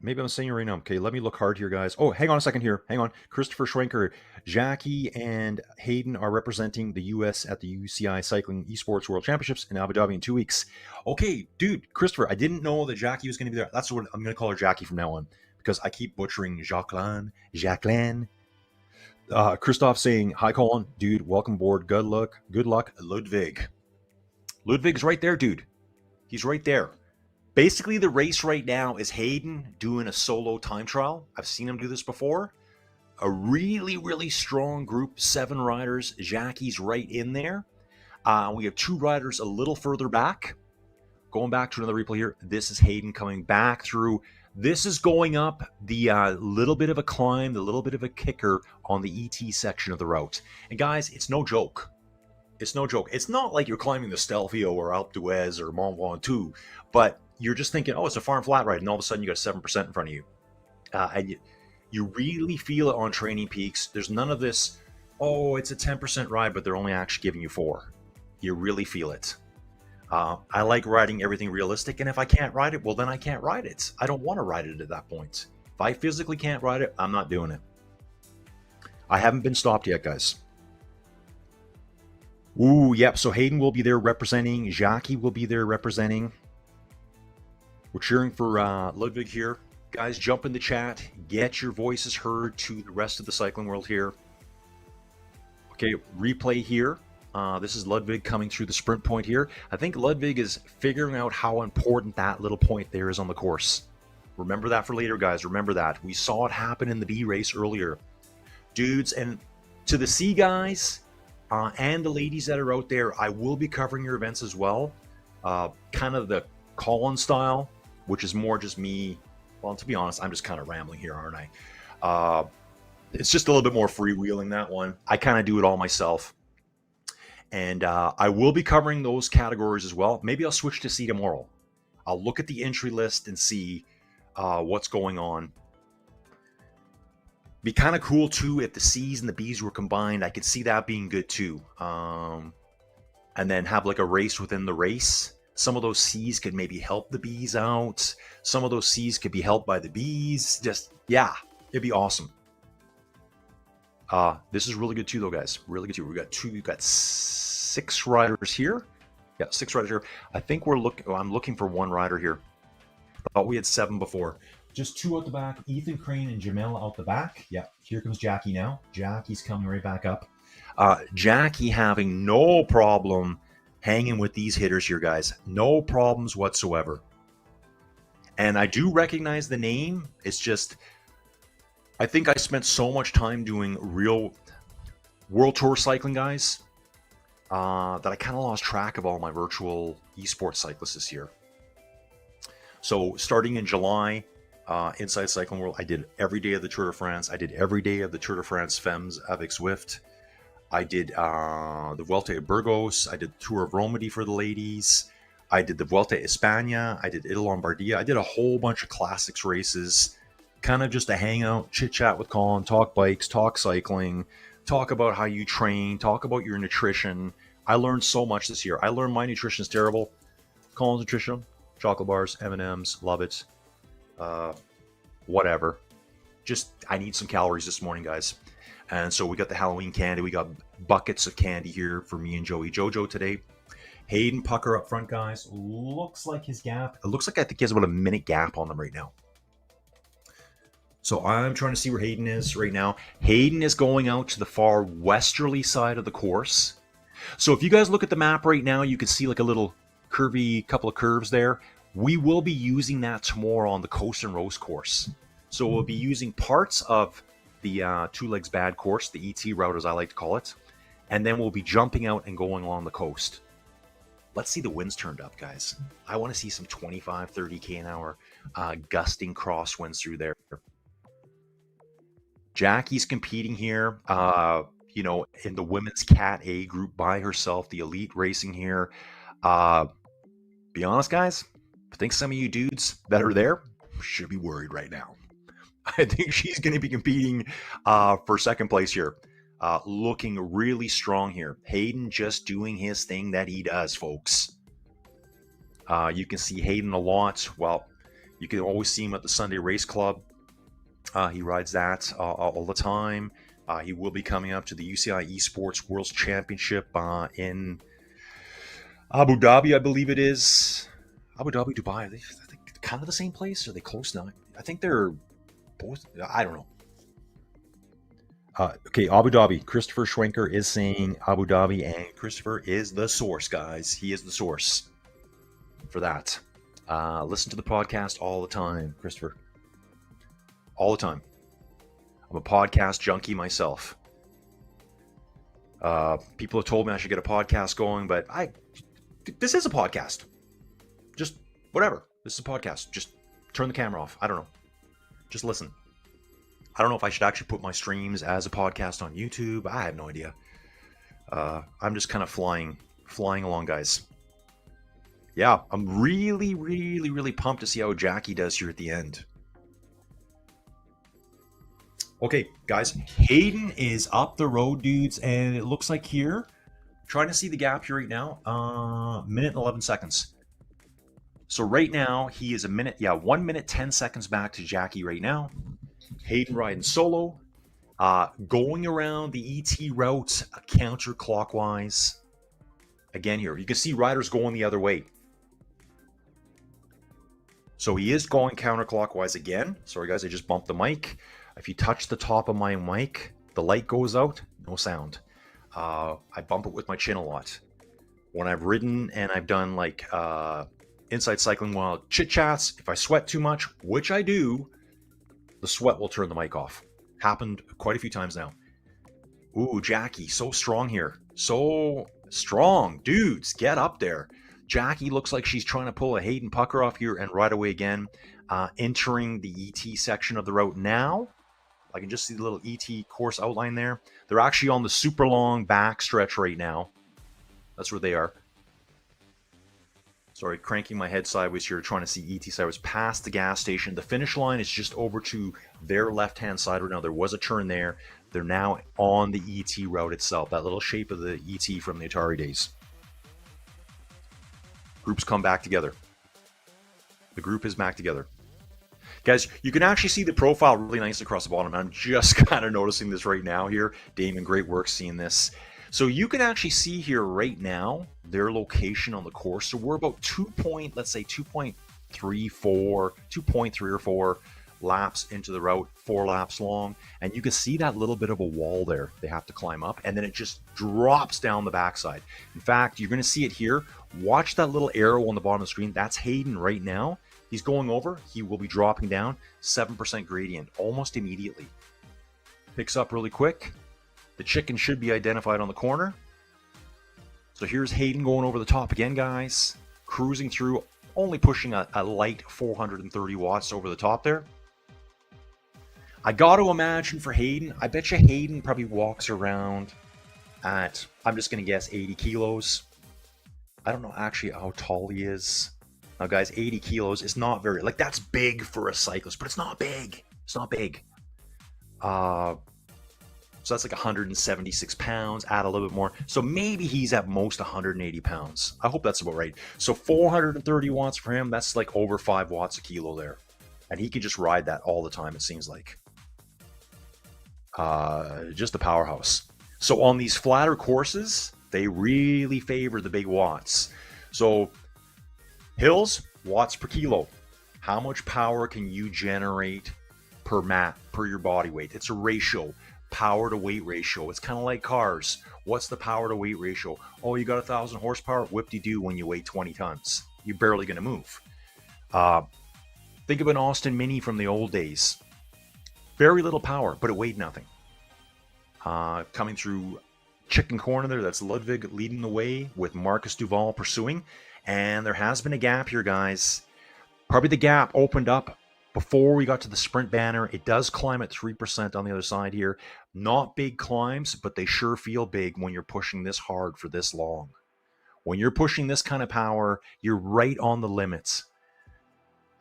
Maybe I'm saying it right now. Okay, let me look hard here, guys. Oh, hang on a second here. Hang on. Christopher Schwenker, Jackie, and Hayden are representing the U.S. at the UCI Cycling Esports World Championships in Abu Dhabi in 2 weeks. Okay, dude, Christopher, I didn't know that Jackie was going to be there. That's what I'm going to call her, Jackie, from now on, because I keep butchering Jacqueline. Christoph saying, hi, Colin. Dude, welcome aboard. Good luck, Ludwig. Ludwig's right there, dude. He's right there. Basically, the race right now is Hayden doing a solo time trial. I've seen him do this before. A really, really strong group, 7 riders. Jackie's right in there. We have 2 riders a little further back. Going back to another replay here. This is Hayden coming back through. This is going up the little bit of a climb, the little bit of a kicker on the ET section of the route. And guys, it's no joke. It's no joke. It's not like you're climbing the Stelvio or Alpe d'Huez or Mont Ventoux, but you're just thinking, oh, it's a farm flat ride, and all of a sudden you got 7% in front of you. And you really feel it on training peaks. There's none of this, oh, it's a 10% ride, but they're only actually giving you 4. You really feel it. I like riding everything realistic, and if I can't ride it, well, then I can't ride it. I don't want to ride it at that point. If I physically can't ride it, I'm not doing it. I haven't been stopped yet, guys. Ooh, yep, so Hayden will be there representing. Jackie will be there representing. We're cheering for Ludwig here. Guys, jump in the chat. Get your voices heard to the rest of the cycling world here. Okay, replay here. This is Ludwig coming through the sprint point here. I think Ludwig is figuring out how important that little point there is on the course. Remember that for later, guys. Remember that. We saw it happen in the B race earlier. Dudes, and to the C guys and the ladies that are out there, I will be covering your events as well. Kind of the call-in style, which is more just me. Well, to be honest, I'm just kind of rambling here, aren't I? It's just a little bit more freewheeling, that one. I kind of do it all myself. And I will be covering those categories as well. Maybe I'll switch to C tomorrow. I'll look at the entry list and see what's going on. Be kind of cool, too, if the C's and the B's were combined. I could see that being good, too. And then have like a race within the race. Some of those C's could maybe help the B's out. Some of those C's could be helped by the B's. Just, yeah, it'd be awesome. This is really good too, though, guys. Really good too. We've got 6 riders here. Yeah, 6 riders here. I think I'm looking for 1 rider here. I thought we had 7 before. Just 2 out the back. Ethan Crane and Jamel out the back. Yeah, here comes Jackie now. Jackie's coming right back up. Jackie having no problem hanging with these hitters here, guys. No problems whatsoever. And I do recognize the name. It's just, I think I spent so much time doing real World Tour cycling, guys, that I kind of lost track of all my virtual esports cyclists this year. So starting in July, Inside Cycling World, I did every day of the Tour de France. I did every day of the Tour de France Femmes avec Zwift. I did the Vuelta a Burgos. I did the Tour of Romandy for the ladies. I did the Vuelta a España. I did Italy Lombardia. I did a whole bunch of classics races, kind of just to hang out, chit chat with Colin, talk bikes, talk cycling, talk about how you train, talk about your nutrition. I learned so much this year. I learned my nutrition is terrible. Colin's nutrition, chocolate bars, M&Ms, love it. Uh, Whatever. Just I need some calories this morning, guys. And so we got the Halloween candy. We got buckets of candy here for me and Joey Jojo today. Hayden Pucker up front, guys. Looks like his gap. It looks like I think he has about a minute gap on them right now. So I'm trying to see where Hayden is right now. Hayden is going out to the far westerly side of the course. So if you guys look at the map right now, you can see like a little curvy couple of curves there. We will be using that tomorrow on the Coast and Roast course. So we'll be using parts of the Two Legs Bad course, the ET route as I like to call it. And then we'll be jumping out and going along the coast. Let's see the winds turned up, guys. I want to see some 25, 30K an hour gusting crosswinds through there. Jackie's competing here, in the women's Cat A group by herself, the elite racing here. Be honest, guys, I think some of you dudes that are there should be worried right now. I think she's going to be competing for second place here. Looking really strong here. Hayden just doing his thing that he does, folks. You can see Hayden a lot. Well, you can always see him at the Sunday Race Club. He rides that all the time. He will be coming up to the UCI Esports World Championship in Abu Dhabi, I believe it is. Abu Dhabi, Dubai. Are they kind of the same place? Are they close now? I think they're both. I don't know. Okay, Abu Dhabi. Christopher Schwenker is saying Abu Dhabi, and Christopher is the source, guys. He is the source for that. Listen to the podcast all the time, Christopher. All the time. I'm a podcast junkie myself. People have told me I should get a podcast going, but this is a podcast. Just whatever. This is a podcast. Just turn the camera off. I don't know. Just listen. I don't know if I should actually put my streams as a podcast on YouTube. I have no idea. I'm just kind of flying along, guys. Yeah, I'm really, really, really pumped to see how Jackie does here at the end. Okay, guys, Hayden is up the road, dudes, and it looks like here, trying to see the gap here right now, minute and 11 seconds. So right now, he is 1 minute, 10 seconds back to Jackie right now. Hayden riding solo, going around the ET route counterclockwise. Again here, you can see riders going the other way. So he is going counterclockwise again. Sorry guys, I just bumped the mic. If you touch the top of my mic, the light goes out, no sound. I bump it with my chin a lot. When I've ridden and I've done like inside cycling while chit chats, if I sweat too much, which I do, the sweat will turn the mic off. Happened quite a few times now. Ooh, Jackie, so strong here. So strong. Dudes, get up there. Jackie looks like she's trying to pull a Hayden Pucker off here and right away again. Entering the ET section of the route now. I can just see the little ET course outline there. They're actually on the super long back stretch right now. That's where they are. Sorry, cranking my head sideways here, trying to see ET sideways past the gas station. The finish line is just over to their left-hand side right now. There was a turn there. They're now on the ET route itself, that little shape of the ET from the Atari days. Groups come back together. The group is back together. Guys, you can actually see the profile really nice across the bottom. I'm just kind of noticing this right now here. Damon, great work seeing this. So you can actually see here right now their location on the course. So we're about 2.3 or 4 laps into the route, 4 laps long. And you can see that little bit of a wall there they have to climb up. And then it just drops down the backside. In fact, you're going to see it here. Watch that little arrow on the bottom of the screen. That's Hayden right now. He's going over. He will be dropping down. 7% gradient almost immediately. Picks up really quick. The chicken should be identified on the corner. So here's Hayden going over the top again, guys. Cruising through, only pushing a light 430 watts over the top there. I got to imagine for Hayden, I bet you Hayden probably walks around at, I'm just going to guess, 80 kilos. I don't know actually how tall he is. Now, guys, 80 kilos is not very, like, that's big for a cyclist, but it's not big. It's not big. Uh, so that's like 176 pounds, add a little bit more. So maybe he's at most 180 pounds. I hope that's about right. So 430 watts for him, that's like over 5 watts a kilo there. And he can just ride that all the time, it seems like. Just a powerhouse. So on these flatter courses, they really favor the big watts. So hills, watts per kilo. How much power can you generate per mat, per your body weight? It's a ratio, power to weight ratio. It's kind of like cars. What's the power to weight ratio? Oh, you got 1,000 horsepower? Whip-de-doo when you weigh 20 tons. You're barely going to move. Think of an Austin Mini from the old days. Very little power, but it weighed nothing. Coming through chicken corner there, that's Ludwig leading the way with Marcus Duval pursuing. And there has been a gap here, guys. Probably the gap opened up before we got to the sprint banner. It does climb at 3% on the other side here. Not big climbs, but they sure feel big when you're pushing this hard for this long. When you're pushing this kind of power, you're right on the limits.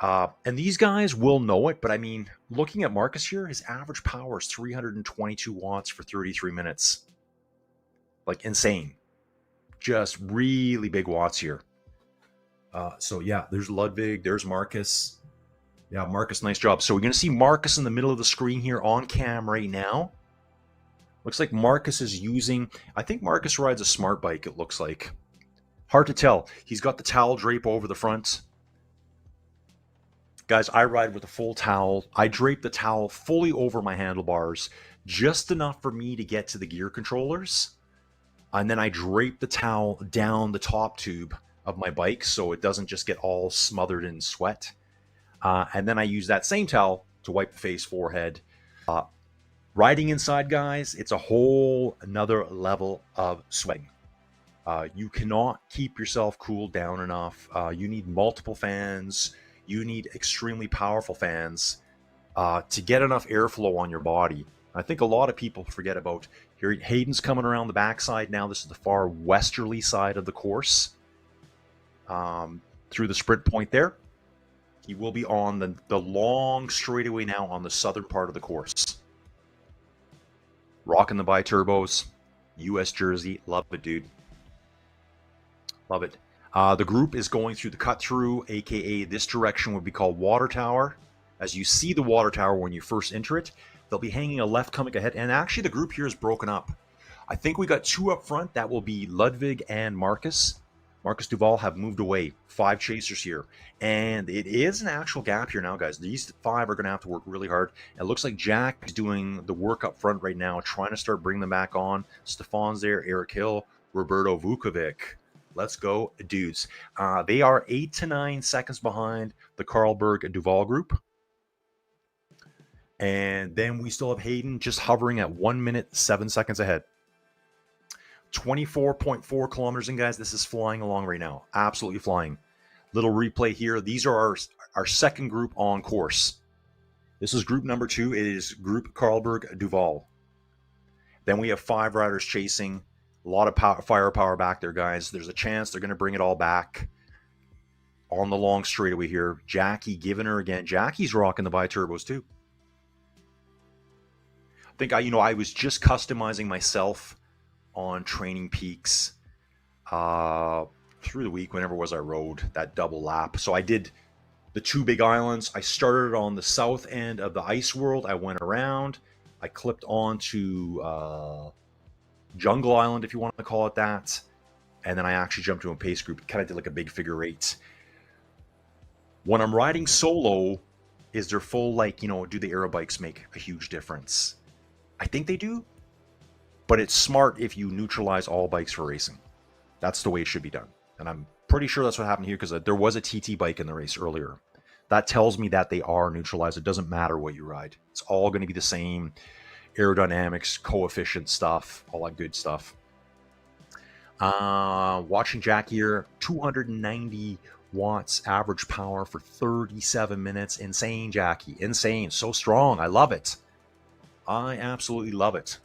And these guys will know it, but I mean, looking at Marcus here, his average power is 322 watts for 33 minutes. Like, insane. Just really big watts here. So yeah, there's Ludwig, there's Marcus. Yeah, Marcus, nice job. So we're going to see Marcus in the middle of the screen here on cam right now. Looks like Marcus is using, I think Marcus rides a smart bike, it looks like. Hard to tell. He's got the towel drape over the front. Guys, I ride with a full towel. I drape the towel fully over my handlebars, just enough for me to get to the gear controllers. And then I drape the towel down the top tube of my bike so it doesn't just get all smothered in sweat. And then I use that same towel to wipe the face, forehead. Riding inside, guys, it's a whole another level of sweating. You cannot keep yourself cooled down enough. You need multiple fans. You need extremely powerful fans to get enough airflow on your body. I think a lot of people forget about here. Hayden's coming around the backside now. This is the far westerly side of the course. Through the sprint point there. He will be on the long straightaway now on the southern part of the course. Rocking the bi-turbos. US jersey. Love it, dude. Love it. The group is going through the cut-through, aka this direction would be called Water Tower. As you see the Water Tower when you first enter it, they'll be hanging a left coming ahead. And actually, the group here is broken up. I think we got 2 up front. That will be Ludwig and Marcus. Marcus Duval have moved away. 5 chasers here. And it is an actual gap here now, guys. These 5 are going to have to work really hard. It looks like Jack is doing the work up front right now, trying to start bringing them back on. Stefan's there, Eric Hill, Roberto Vukovic. Let's go, dudes. They are 8 to 9 seconds behind the Carlberg Duval group. And then we still have Hayden just hovering at 1 minute, 7 seconds ahead. 24.4 kilometers in, guys. This is flying along right now. Absolutely flying. Little replay here. These are our second group on course. This is group number 2. It is group Carlberg Duval. Then we have 5 riders chasing. A lot of firepower back there, guys. There's a chance they're going to bring it all back on the long straightaway here. Jackie giving her again. Jackie's rocking the bi-turbos too. I think I was just customizing myself on Training Peaks through the week. Whenever it was I rode that double lap. So I did the 2 big islands. I started on the south end of the ice world. I went around. I clipped onto Jungle Island, if you want to call it that. And then I actually jumped to a pace group. Kind of did like a big figure 8. When I'm riding solo, is there full, do the aero bikes make a huge difference? I think they do. But it's smart if you neutralize all bikes for racing. That's the way it should be done. And I'm pretty sure that's what happened here because there was a TT bike in the race earlier. That tells me that they are neutralized. It doesn't matter what you ride. It's all going to be the same aerodynamics, coefficient stuff, all that good stuff. Watching Jack here, 290 watts average power for 37 minutes. Insane, Jackie. Insane. So strong. I love it. I absolutely love it.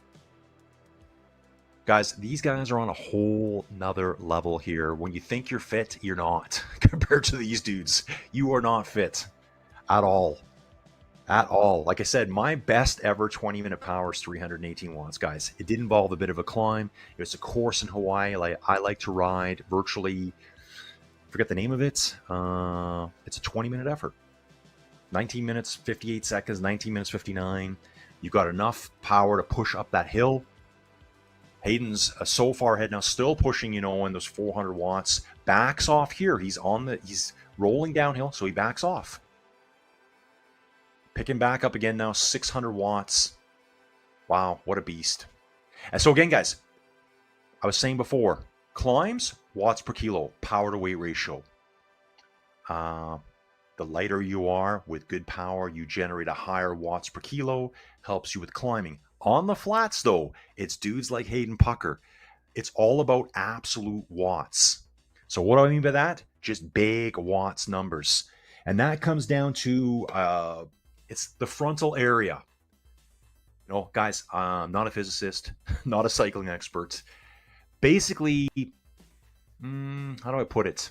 Guys, these guys are on a whole nother level here. When you think you're fit, you're not. Compared to these dudes, you are not fit at all. At all. Like I said, my best ever 20-minute power is 318 watts, guys. It did involve a bit of a climb. It was a course in Hawaii. I like to ride virtually, forget the name of it. It's a 20-minute effort. 19 minutes, 58 seconds, 19 minutes, 59. You got enough power to push up that hill. Hayden's so far ahead now, still pushing, in those 400 watts. Backs off here. He's rolling downhill, so he backs off. Picking back up again now, 600 watts. Wow, what a beast. And so again, guys, I was saying before, climbs, watts per kilo, power to weight ratio. The lighter you are with good power, you generate a higher watts per kilo, helps you with climbing. On the flats, though, it's dudes like Hayden Pucker. It's all about absolute watts. So what do I mean by that? Just big watts numbers. And that comes down to, it's the frontal area. Guys, I'm not a physicist, not a cycling expert. Basically, how do I put it?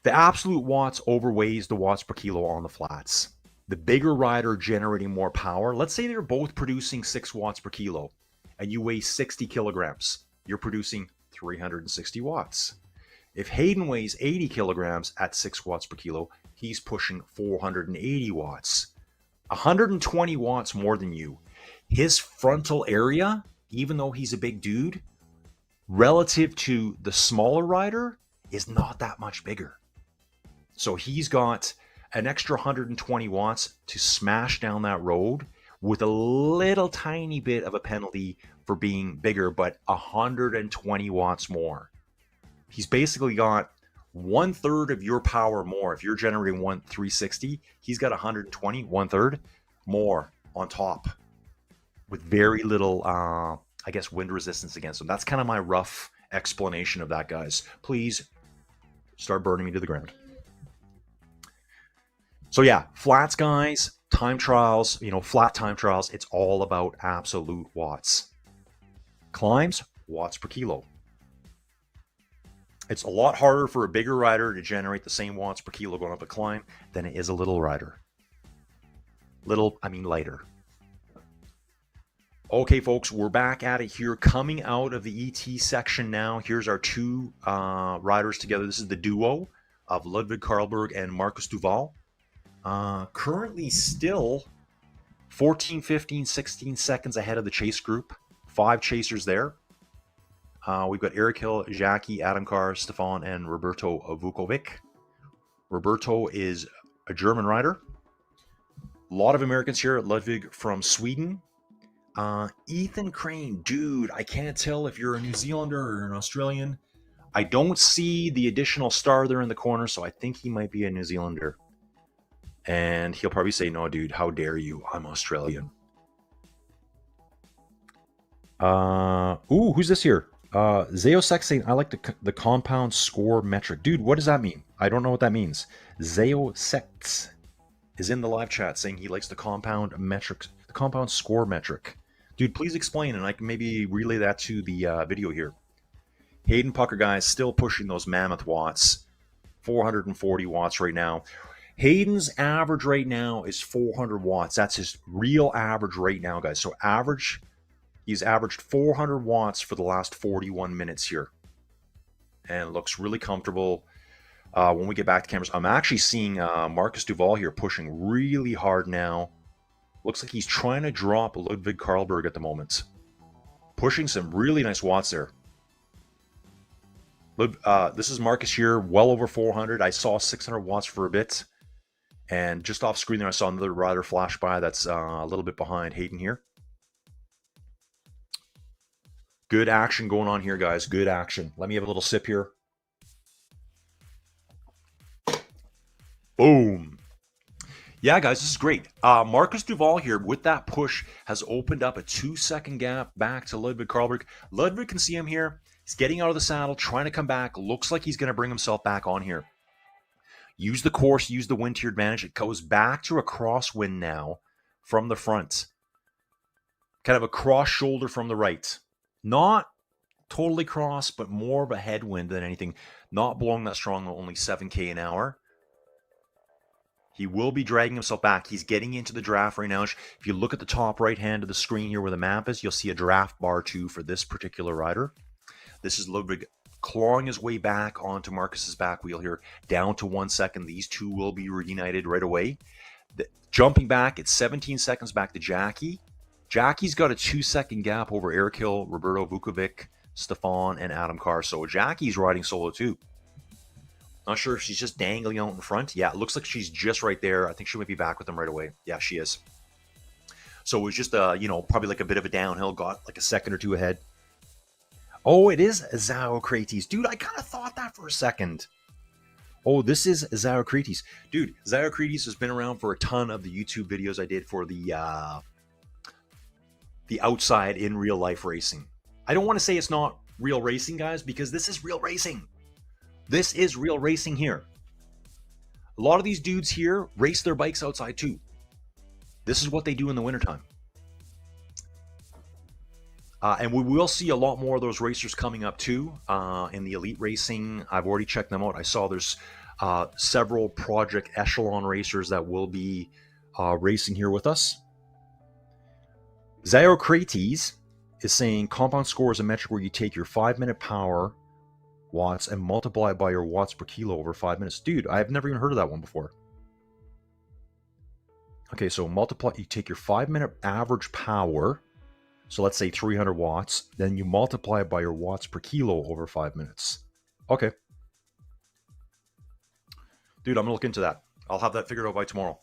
The absolute watts overweighs the watts per kilo on the flats. The bigger rider generating more power, let's say they're both producing 6 watts per kilo, and you weigh 60 kilograms. You're producing 360 watts. If Hayden weighs 80 kilograms at 6 watts per kilo, he's pushing 480 watts. 120 watts more than you. His frontal area, even though he's a big dude, relative to the smaller rider, is not that much bigger. So he's got an extra 120 watts to smash down that road with a little tiny bit of a penalty for being bigger, but 120 watts more. He's basically got 1/3 of your power more. If you're generating 360, he's got 120, 1/3 more on top with very little, wind resistance against him. That's kind of my rough explanation of that, guys. Please start burning me to the ground. So yeah, flats, guys, time trials, flat time trials, it's all about absolute watts. Climbs, watts per kilo. It's a lot harder for a bigger rider to generate the same watts per kilo going up a climb than it is a little rider. Lighter. Okay, folks, we're back at it here, coming out of the ET section now. Here's our two riders together. This is the duo of Ludwig Karlberg and Marcus Duval. Currently still 14, 15, 16 seconds ahead of the chase group. 5 chasers there. We've got Eric Hill, Jackie, Adam Carr, Stefan, and Roberto Vukovic. Roberto is a German rider. A lot of Americans here. Ludwig from Sweden. Ethan Crane, dude, I can't tell if you're a New Zealander or an Australian. I don't see the additional star there in the corner, so I think he might be a New Zealander. And he'll probably say, no, dude, how dare you? I'm Australian. Who's this here? Zeosek saying, I like the compound score metric. Dude, what does that mean? I don't know what that means. Zeosek is in the live chat saying he likes the compound score metric. Dude, please explain, and I can maybe relay that to the video here. Hayden Pucker, guys, still pushing those mammoth watts. 440 watts right now. Hayden's average right now is 400 watts. That's his real average right now, guys. So he's averaged 400 watts for the last 41 minutes here. And looks really comfortable. When we get back to cameras, I'm actually seeing Marcus Duval here pushing really hard now. Looks like he's trying to drop Ludwig Karlberg at the moment. Pushing some really nice watts there. This is Marcus here, well over 400. I saw 600 watts for a bit. And just off screen there, I saw another rider flash by that's a little bit behind Hayden here. Good action going on here, guys. Good action. Let me have a little sip here. Boom. Yeah, guys, this is great. Marcus Duval here with that push has opened up a 2-second gap back to Ludwig Karlberg. Ludwig can see him here. He's getting out of the saddle, trying to come back. Looks like he's going to bring himself back on here. Use the course, use the wind to your advantage. It goes back to a crosswind now from the front. Kind of a cross shoulder from the right. Not totally cross, but more of a headwind than anything. Not blowing that strong, only 7K an hour. He will be dragging himself back. He's getting into the draft right now. If you look at the top right hand of the screen here where the map is, you'll see a draft bar too for this particular rider. This is Ludwig clawing his way back onto Marcus's back wheel here, down to 1 second. These two will be reunited right away. Jumping back, it's 17 seconds back to Jackie. Jackie's got a 2-second gap over Eric Hill, Roberto Vukovic, Stefan, and Adam Carr. So Jackie's riding solo too. Not sure if she's just dangling out in front. Yeah, it looks like she's just right there. I think she might be back with him right away. Yeah, she is. So it was just, probably like a bit of a downhill. Got like a second or two ahead. Oh, it is Zaukrates. Dude, I kind of thought that for a second. Oh, this is Zaukrates. Dude, Zaukrates has been around for a ton of the YouTube videos I did for the outside in real life racing. I don't want to say it's not real racing, guys, because this is real racing. This is real racing here. A lot of these dudes here race their bikes outside too. This is what they do in the wintertime. And we will see a lot more of those racers coming up too in the elite racing. I've already checked them out. I saw there's several Project Echelon racers that will be racing here with us. Zaukrates is saying compound score is a metric where you take your 5-minute power watts and multiply it by your watts per kilo over 5 minutes. Dude, I've never even heard of that one before. Okay, so you take your 5-minute average power, so let's say 300 watts, then you multiply it by your watts per kilo over 5 minutes. Okay. Dude, I'm gonna look into that. I'll have that figured out by tomorrow.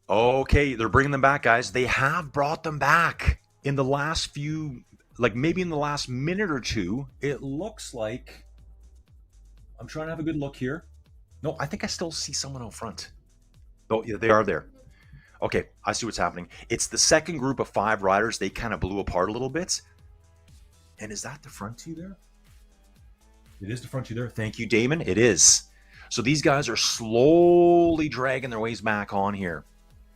Okay, they're bringing them back, guys. They have brought them back in the last few, like maybe in the last minute or two. It looks like, I'm trying to have a good look here. No, I think I still see someone out front. Oh, yeah, they are there. Okay, I see what's happening. It's the second group of 5 riders. They kind of blew apart a little bit. And is that the front two there? It is the front two there. Thank you, Damon. It is. So these guys are slowly dragging their ways back on here.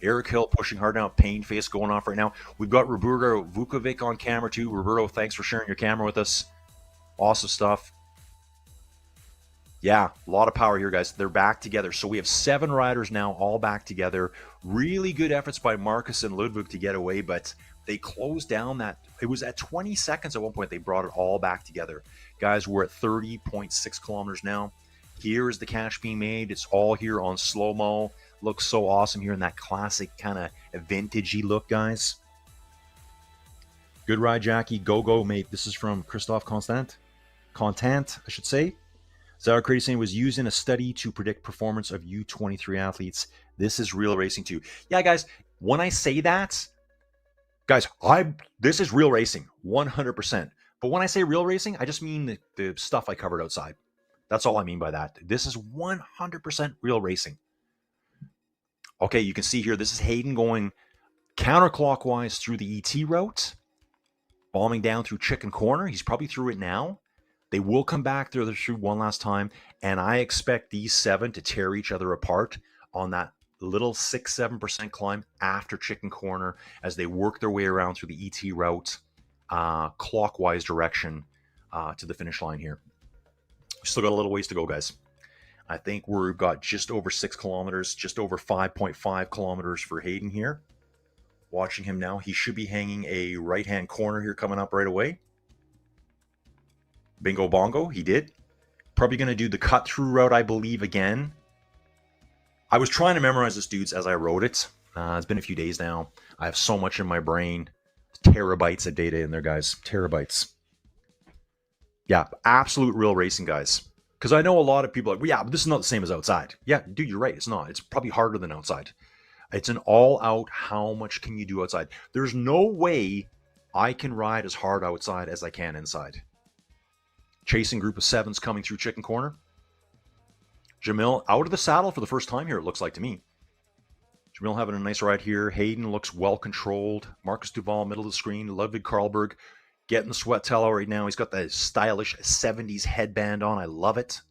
Eric Hill pushing hard now. Pain face going off right now. We've got Roberto Vukovic on camera too. Roberto, thanks for sharing your camera with us. Awesome stuff. Yeah, a lot of power here, guys. They're back together. So we have 7 riders now, all back together. Really good efforts by Marcus and Ludwig to get away, but they closed down that. It was at 20 seconds at one point. They brought it all back together. Guys, we're at 30.6 kilometers now. Here is the catch being made. It's all here on slow-mo. Looks so awesome here in that classic kind of vintagey look, guys. Good ride, Jackie. Go, mate. This is from Christophe Contant, I should say. Zaukrates was used in a study to predict performance of U23 athletes. This is real racing too. Yeah, guys, when I say that, guys, this is real racing, 100%. But when I say real racing, I just mean the stuff I covered outside. That's all I mean by that. This is 100% real racing. Okay, you can see here, this is Hayden going counterclockwise through the ET route, bombing down through Chicken Corner. He's probably through it now. They will come back through one last time, and I expect these 7 to tear each other apart on that little 6-7% climb after Chicken Corner as they work their way around through the ET route, clockwise direction to the finish line here. We still got a little ways to go, guys. I think we've got just over 6 kilometers, just over 5.5 kilometers for Hayden here. Watching him now, he should be hanging a right-hand corner here coming up right away. Bingo bongo, he did. Probably going to do the cut-through route, I believe, again. I was trying to memorize this, dudes, as I wrote it. It's been a few days now. I have so much in my brain. Terabytes of data in there, guys. Terabytes. Yeah, absolute real racing, guys. Because I know a lot of people are like, well, yeah, but this is not the same as outside. Yeah, dude, you're right. It's not. It's probably harder than outside. It's an all-out, how much can you do outside? There's no way I can ride as hard outside as I can inside. Chasing group of 7s coming through Chicken Corner. Jamil out of the saddle for the first time here, it looks like to me. Jamil having a nice ride here. Hayden looks well controlled. Marcus Duval, middle of the screen. Ludwig Karlberg getting the sweat towel right now. He's got the stylish 70s headband on. I love it.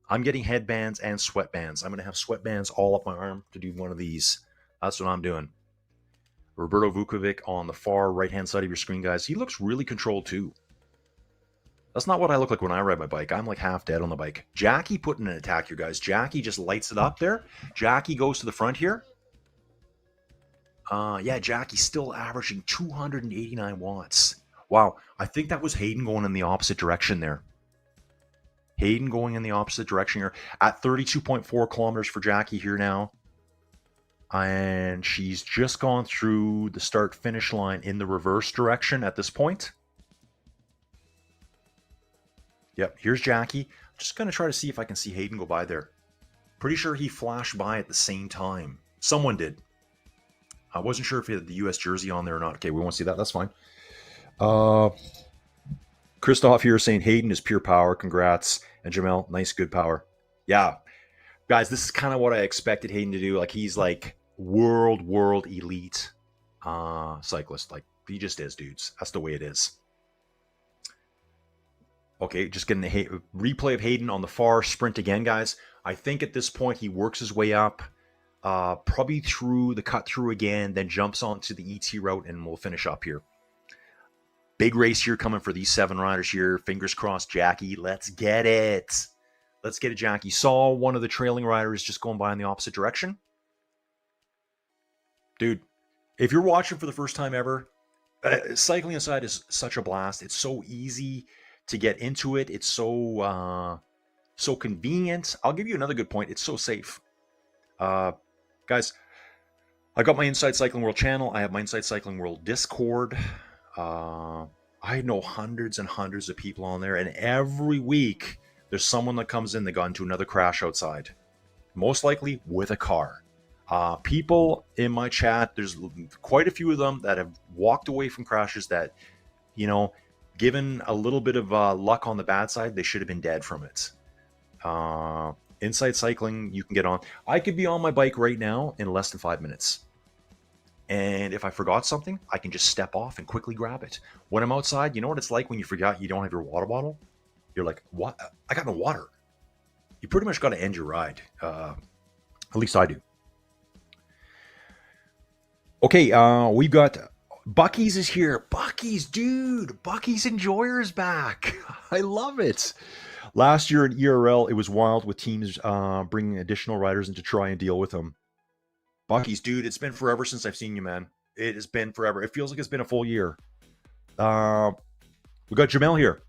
I'm getting headbands and sweatbands. I'm going to have sweatbands all up my arm to do one of these. That's what I'm doing. Roberto Vukovic on the far right-hand side of your screen, guys. He looks really controlled too. That's not what I look like when I ride my bike. I'm like half dead on the bike. Jackie put in an attack here, guys. Jackie just lights it up there. Jackie goes to the front here. Yeah, Jackie's still averaging 289 watts. Wow, I think that was Hayden going in the opposite direction there. Hayden going in the opposite direction here at 32.4 kilometers for Jackie here now. And she's just gone through the start-finish line in the reverse direction at this point. Yep, here's Jackie. Just going to try to see if I can see Hayden go by there. Pretty sure he flashed by at the same time. Someone did. I wasn't sure if he had the U.S. jersey on there or not. Okay, we won't see that. That's fine. Christoph here saying Hayden is pure power. Congrats. And Jamel, nice, good power. Yeah. Guys, this is kind of what I expected Hayden to do. Like, he's like world elite cyclist. Like, he just is, dudes. That's the way it is. Okay, just getting the replay of Hayden on the far sprint again, guys. I think at this point he works his way up, probably through the cut through again, then jumps onto the ET route, and we'll finish up here. Big race here coming for these 7 riders here. Fingers crossed, Jackie. Let's get it. Let's get it, Jackie. Saw one of the trailing riders just going by in the opposite direction. Dude, if you're watching for the first time ever, cycling aside is such a blast. It's so easy to get into it. It's so convenient. I'll give you another good point. It's so safe. Guys, I got my Inside Cycling World channel. I have my Inside Cycling World Discord. I know hundreds and hundreds of people on there, and every week there's someone that comes in that got into another crash outside, most likely with a car. People in my chat, there's quite a few of them that have walked away from crashes that, you know, given a little bit of luck on the bad side, they should have been dead from it. Inside Cycling, you can get on. I could be on my bike right now in less than 5 minutes. And if I forgot something, I can just step off and quickly grab it. When I'm outside, you know what it's like when you forgot you don't have your water bottle? You're like, what? I got no water. You pretty much got to end your ride. At least I do. Okay, we've got Bucky's is here. Bucky's, dude. Bucky's Enjoyer's back. I love it. Last year in ERL, it was wild with teams bringing additional riders in to try and deal with them. Bucky's, dude, it's been forever since I've seen you, man. It has been forever. It feels like it's been a full year. We got Jamel here.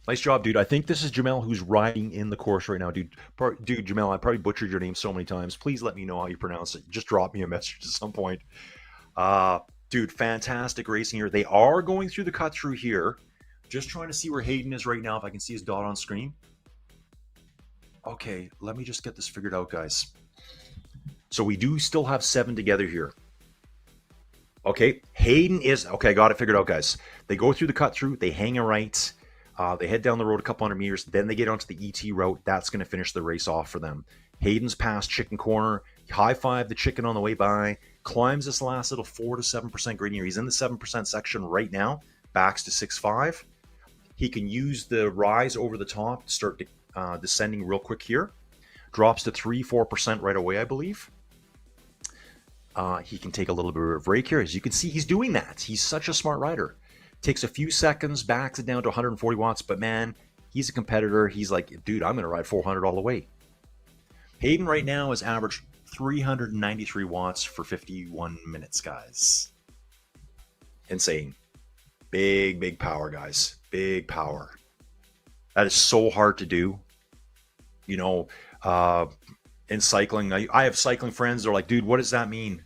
Nice job, dude. I think this is Jamel who's riding in the course right now, dude. Dude, Jamel, I probably butchered your name so many times. Please let me know how you pronounce it. Just drop me a message at some point. Dude, fantastic racing here. They are going through the cut through here. Just trying to see where Hayden is right now, if I can see his dot on screen. Okay, let me just get this figured out, guys. So we do still have 7 together here. Okay, Hayden is... Okay, I got it figured out, guys. They go through the cut through. They hang a right. They head down the road a couple hundred meters. Then they get onto the ET route. That's going to finish the race off for them. Hayden's past Chicken Corner. High-five the chicken on the way by. Climbs this last little 4 to 7% gradient here. He's in the 7% section right now. Backs to 6.5. He can use the rise over the top to start descending real quick here. Drops to 3-4% right away, I believe. He can take a little bit of a break here. As you can see, he's doing that. He's such a smart rider. Takes a few seconds, backs it down to 140 watts, but man, he's a competitor. He's like, dude, I'm going to ride 400 all the way. Hayden right now has averaged 393 watts for 51 minutes, guys. Insane. Big power, guys. Big power. That is so hard to do. You know, in cycling, I have cycling friends. They're like, dude, what does that mean?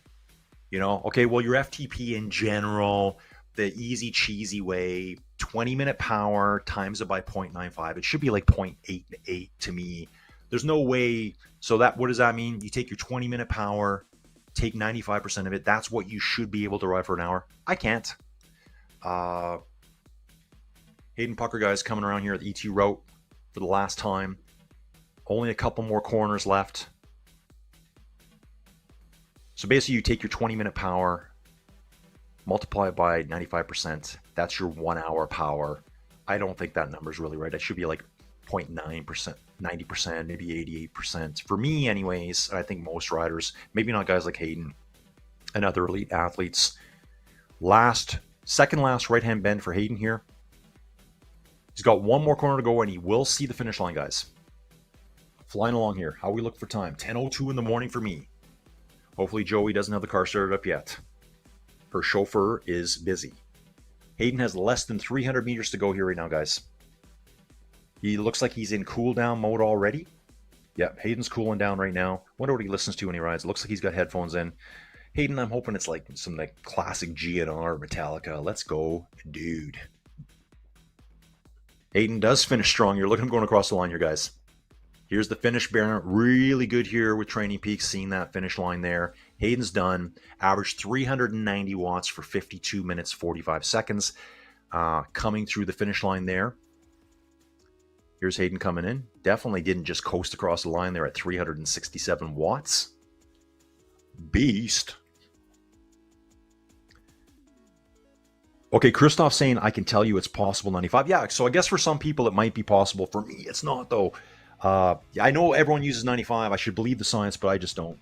You know, okay, well, your FTP in general, the easy, cheesy way, 20-minute power times it by 0.95. It should be like 0.88 to me. There's no way. So that, what does that mean? You take your 20-minute power, take 95% of it. That's what you should be able to ride for an hour. I can't. Hayden Pucker, guys, coming around here at the ET route for the last time. Only a couple more corners left. So basically, you take your 20-minute power, multiply it by 95%. That's your 1 hour power. I don't think that number is really right. It should be like 0.9%. 90%, maybe 88%. For me, anyways, I think most riders, maybe not guys like Hayden and other elite athletes. Second last right-hand bend for Hayden here. He's got one more corner to go, and he will see the finish line, guys. Flying along here. How we look for time? 10:02 in the morning for me. Hopefully Joey doesn't have the car started up yet. Her chauffeur is busy. Hayden has less than 300 meters to go here right now, guys. He looks like he's in cool down mode already. Yeah, Hayden's cooling down right now. Wonder what he listens to when he rides. It looks like he's got headphones in. Hayden, I'm hoping it's like some like classic GNR Metallica. Let's go, dude. Hayden does finish strong. You're looking at him going across the line here, guys. Here's the finish banner. Really good here with Training Peaks, seeing that finish line there. Hayden's done. Averaged 390 watts for 52 minutes, 45 seconds. Coming through the finish line there. Here's Hayden coming in. Definitely didn't just coast across the line there at 367 watts. Beast. Okay, Christoph saying, I can tell you it's possible 95. Yeah, so I guess for some people it might be possible. For me, it's not, though. I know everyone uses 95. I should believe the science, but I just don't.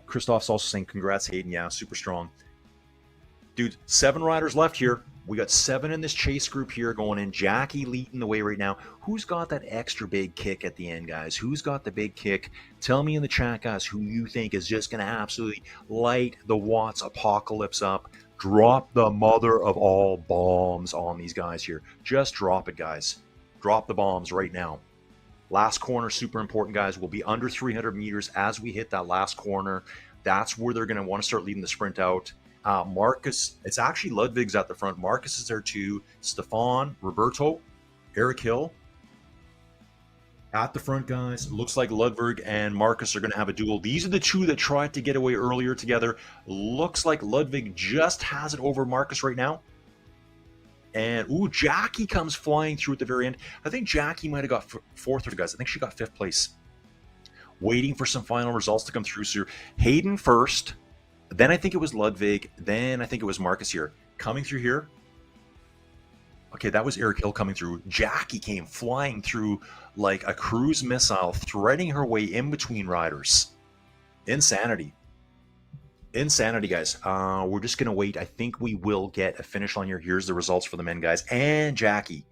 Christoph's also saying, congrats, Hayden. Yeah, super strong. Dude, 7 riders left here. We got 7 in this chase group here going in. Jackie leading the way right now. Who's got that extra big kick at the end, guys? Who's got the big kick? Tell me in the chat, guys, who you think is just going to absolutely light the Watts apocalypse up. Drop the mother of all bombs on these guys here. Just drop it, guys. Drop the bombs right now. Last corner, super important, guys. We'll be under 300 meters as we hit that last corner. That's where they're going to want to start leading the sprint out. Marcus, it's actually Ludwig's at the front. Marcus is there too. Stefan, Roberto, Eric Hill at the front, guys. Looks like Ludwig and Marcus are going to have a duel. These are the two that tried to get away earlier together. Looks like Ludwig just has it over Marcus right now. And, ooh, Jackie comes flying through at the very end. I think Jackie might have got 4th, guys. I think she got 5th place. Waiting for some final results to come through. So Hayden first. Then I think it was Ludwig. Then I think it was Marcus here. Coming through here. Okay, that was Eric Hill coming through. Jackie came flying through like a cruise missile, threading her way in between riders. Insanity. Insanity, guys. We're just going to wait. I think we will get a finish line here. Here's the results for the men, guys. And Jackie.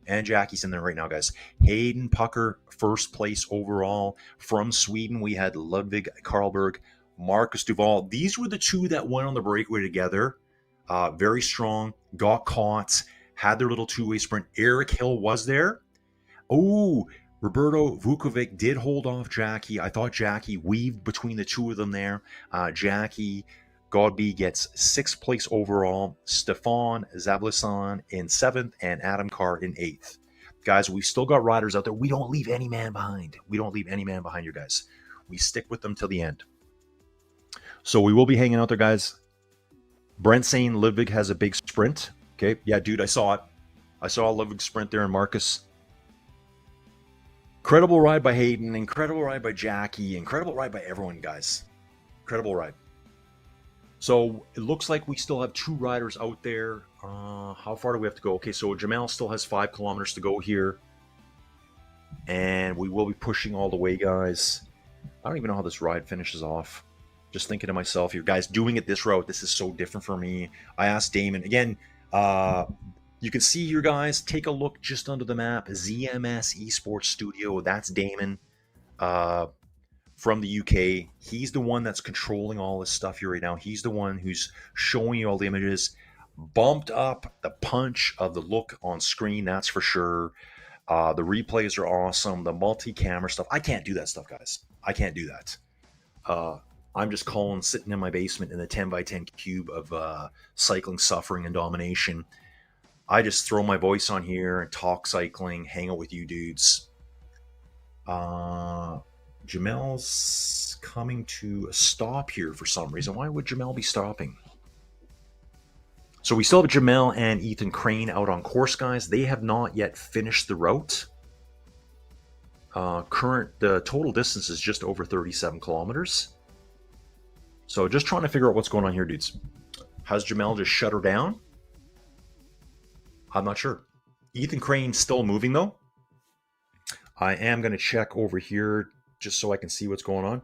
And Jackie's in there right now, guys. Hayden Pucker, 1st place overall. From Sweden, we had Ludwig Karlberg, Marcus Duval. These were the 2 that went on the breakaway together. Very strong. Got caught. Had their little 2-way sprint. Eric Hill was there. Oh, Roberto Vukovic did hold off Jackie. I thought Jackie weaved between the 2 of them there. Jackie Godby gets 6th place overall. Stefan Zablisson in 7th and Adam Carr in 8th. Guys, we've still got riders out there. We don't leave any man behind. We don't leave any man behind, you guys. We stick with them till the end. So we will be hanging out there, guys. Brent saying Ludwig has a big sprint. Okay, yeah, dude, I saw it. I saw Ludwig's sprint there and Marcus. Incredible ride by Hayden. Incredible ride by Jackie. Incredible ride by everyone, guys. Incredible ride. So it looks like we still have 2 riders out there. How far do we have to go? Okay, so Jamal still has 5 kilometers to go here. And we will be pushing all the way, guys. I don't even know how this ride finishes off. Just thinking to myself here, guys, doing it this route, this is so different for me. I asked Damon, again, you can see here, guys, take a look just under the map. ZMS Esports Studio, that's Damon from the UK. He's the one that's controlling all this stuff here right now. He's the one who's showing you all the images. Bumped up the punch of the look on screen, that's for sure. The replays are awesome. The multi-camera stuff. I can't do that stuff, guys. I can't do that. I'm just Colin sitting in my basement in the 10x10 cube of cycling, suffering, and domination. I just throw my voice on here and talk cycling, hang out with you dudes. Jamel's coming to a stop here for some reason. Why would Jamel be stopping? So we still have Jamel and Ethan Crane out on course, guys. They have not yet finished the route. The total distance is just over 37 kilometers. So just trying to figure out what's going on here, dudes. Has Jamel just shut her down? I'm not sure. Ethan Crane's still moving, though. I am going to check over here just so I can see what's going on.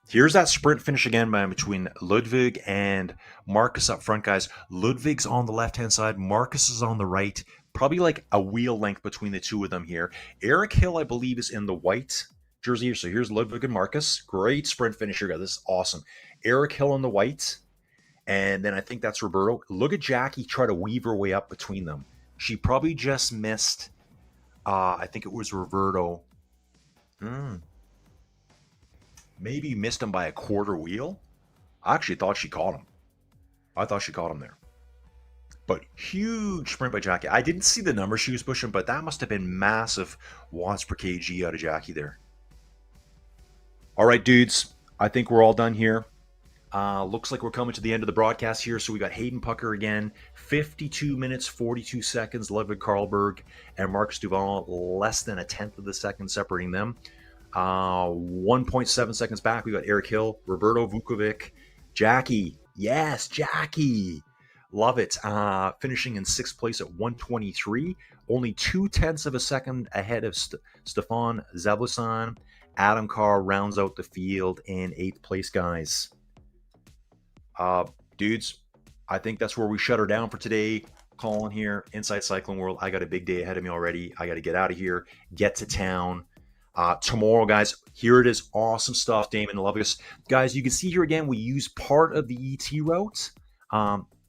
Here's that sprint finish again between Ludwig and Marcus up front, guys. Ludwig's on the left-hand side. Marcus is on the right. Probably like a wheel length between the two of them here. Eric Hill, I believe, is in the white jersey. So here's Ludwig and Marcus. Great sprint finisher, guys. This is awesome. Eric Hill in the white. And then I think that's Roberto. Look at Jackie try to weave her way up between them. She probably just missed, I think it was Roberto. Maybe missed him by a quarter wheel. I actually thought she caught him. I thought she caught him there. But huge sprint by Jackie. I didn't see the number she was pushing, but that must have been massive watts per kg out of Jackie there. All right, dudes. I think we're all done here. Looks like we're coming to the end of the broadcast here. So we got Hayden Pucker again, 52 minutes, 42 seconds. Ludwig Karlberg and Marcus Duval, less than a tenth of the second separating them. 1.7 seconds back, we got Eric Hill, Roberto Vukovic, Jackie. Yes, Jackie. Love it. Finishing in sixth place at 1:23. Only 0.2 of a second ahead of Stefan Zabusan. Adam Carr rounds out the field in eighth place, guys. Dudes, I think that's where we shut her down for today. Colin here, Inside Cycling World. I got a big day ahead of me already. I got to get out of here, get to town. Tomorrow, guys, here it is. Awesome stuff, Damon. Love this. Guys, you can see here again, we use part of the ET route.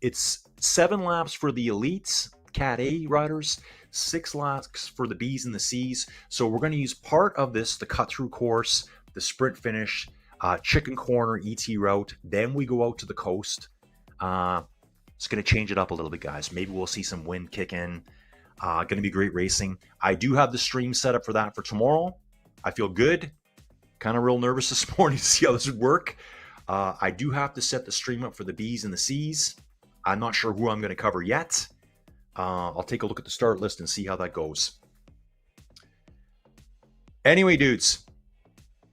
It's 7 laps for the elites, Cat A riders, 6 laps for the Bs and the Cs. So we're going to use part of this, the cut-through course, the sprint finish, Chicken Corner, ET route. Then we go out to the coast. It's going to change it up a little bit, guys. Maybe we'll see some wind kick in. Going to be great racing. I do have the stream set up for that for tomorrow. I feel good. Kind of real nervous this morning to see how this would work. I do have to set the stream up for the Bs and the Cs. I'm not sure who I'm going to cover yet. I'll take a look at the start list and see how that goes. Anyway, dudes,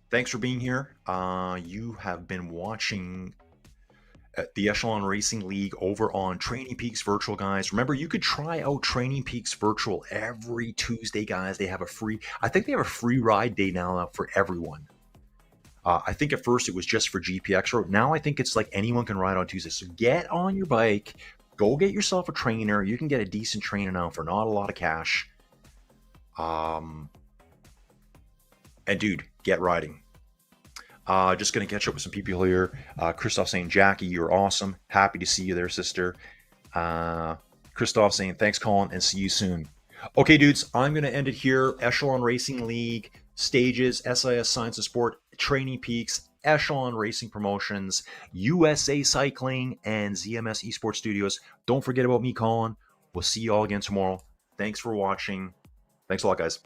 thanks for being here. You have been watching the Echelon Racing League over on Training Peaks Virtual, guys. Remember, you could try out Training Peaks Virtual every Tuesday, guys. They have a free ride day now for everyone. I think at first it was just for GPX Road. Now I think it's like anyone can ride on Tuesday. So get on your bike, go get yourself a trainer. You can get a decent trainer now for not a lot of cash. And dude, get riding. Just going to catch up with some people here. Christoph saying, Jackie, you're awesome. Happy to see you there, sister. Christoph saying, thanks, Colin, and see you soon. Okay, dudes, I'm going to end it here. Echelon Racing League, Stages, SIS Science of Sport, Training Peaks, Echelon Racing Promotions, USA Cycling, and ZMS Esports Studios. Don't forget about me, Colin. We'll see you all again tomorrow. Thanks for watching. Thanks a lot, guys.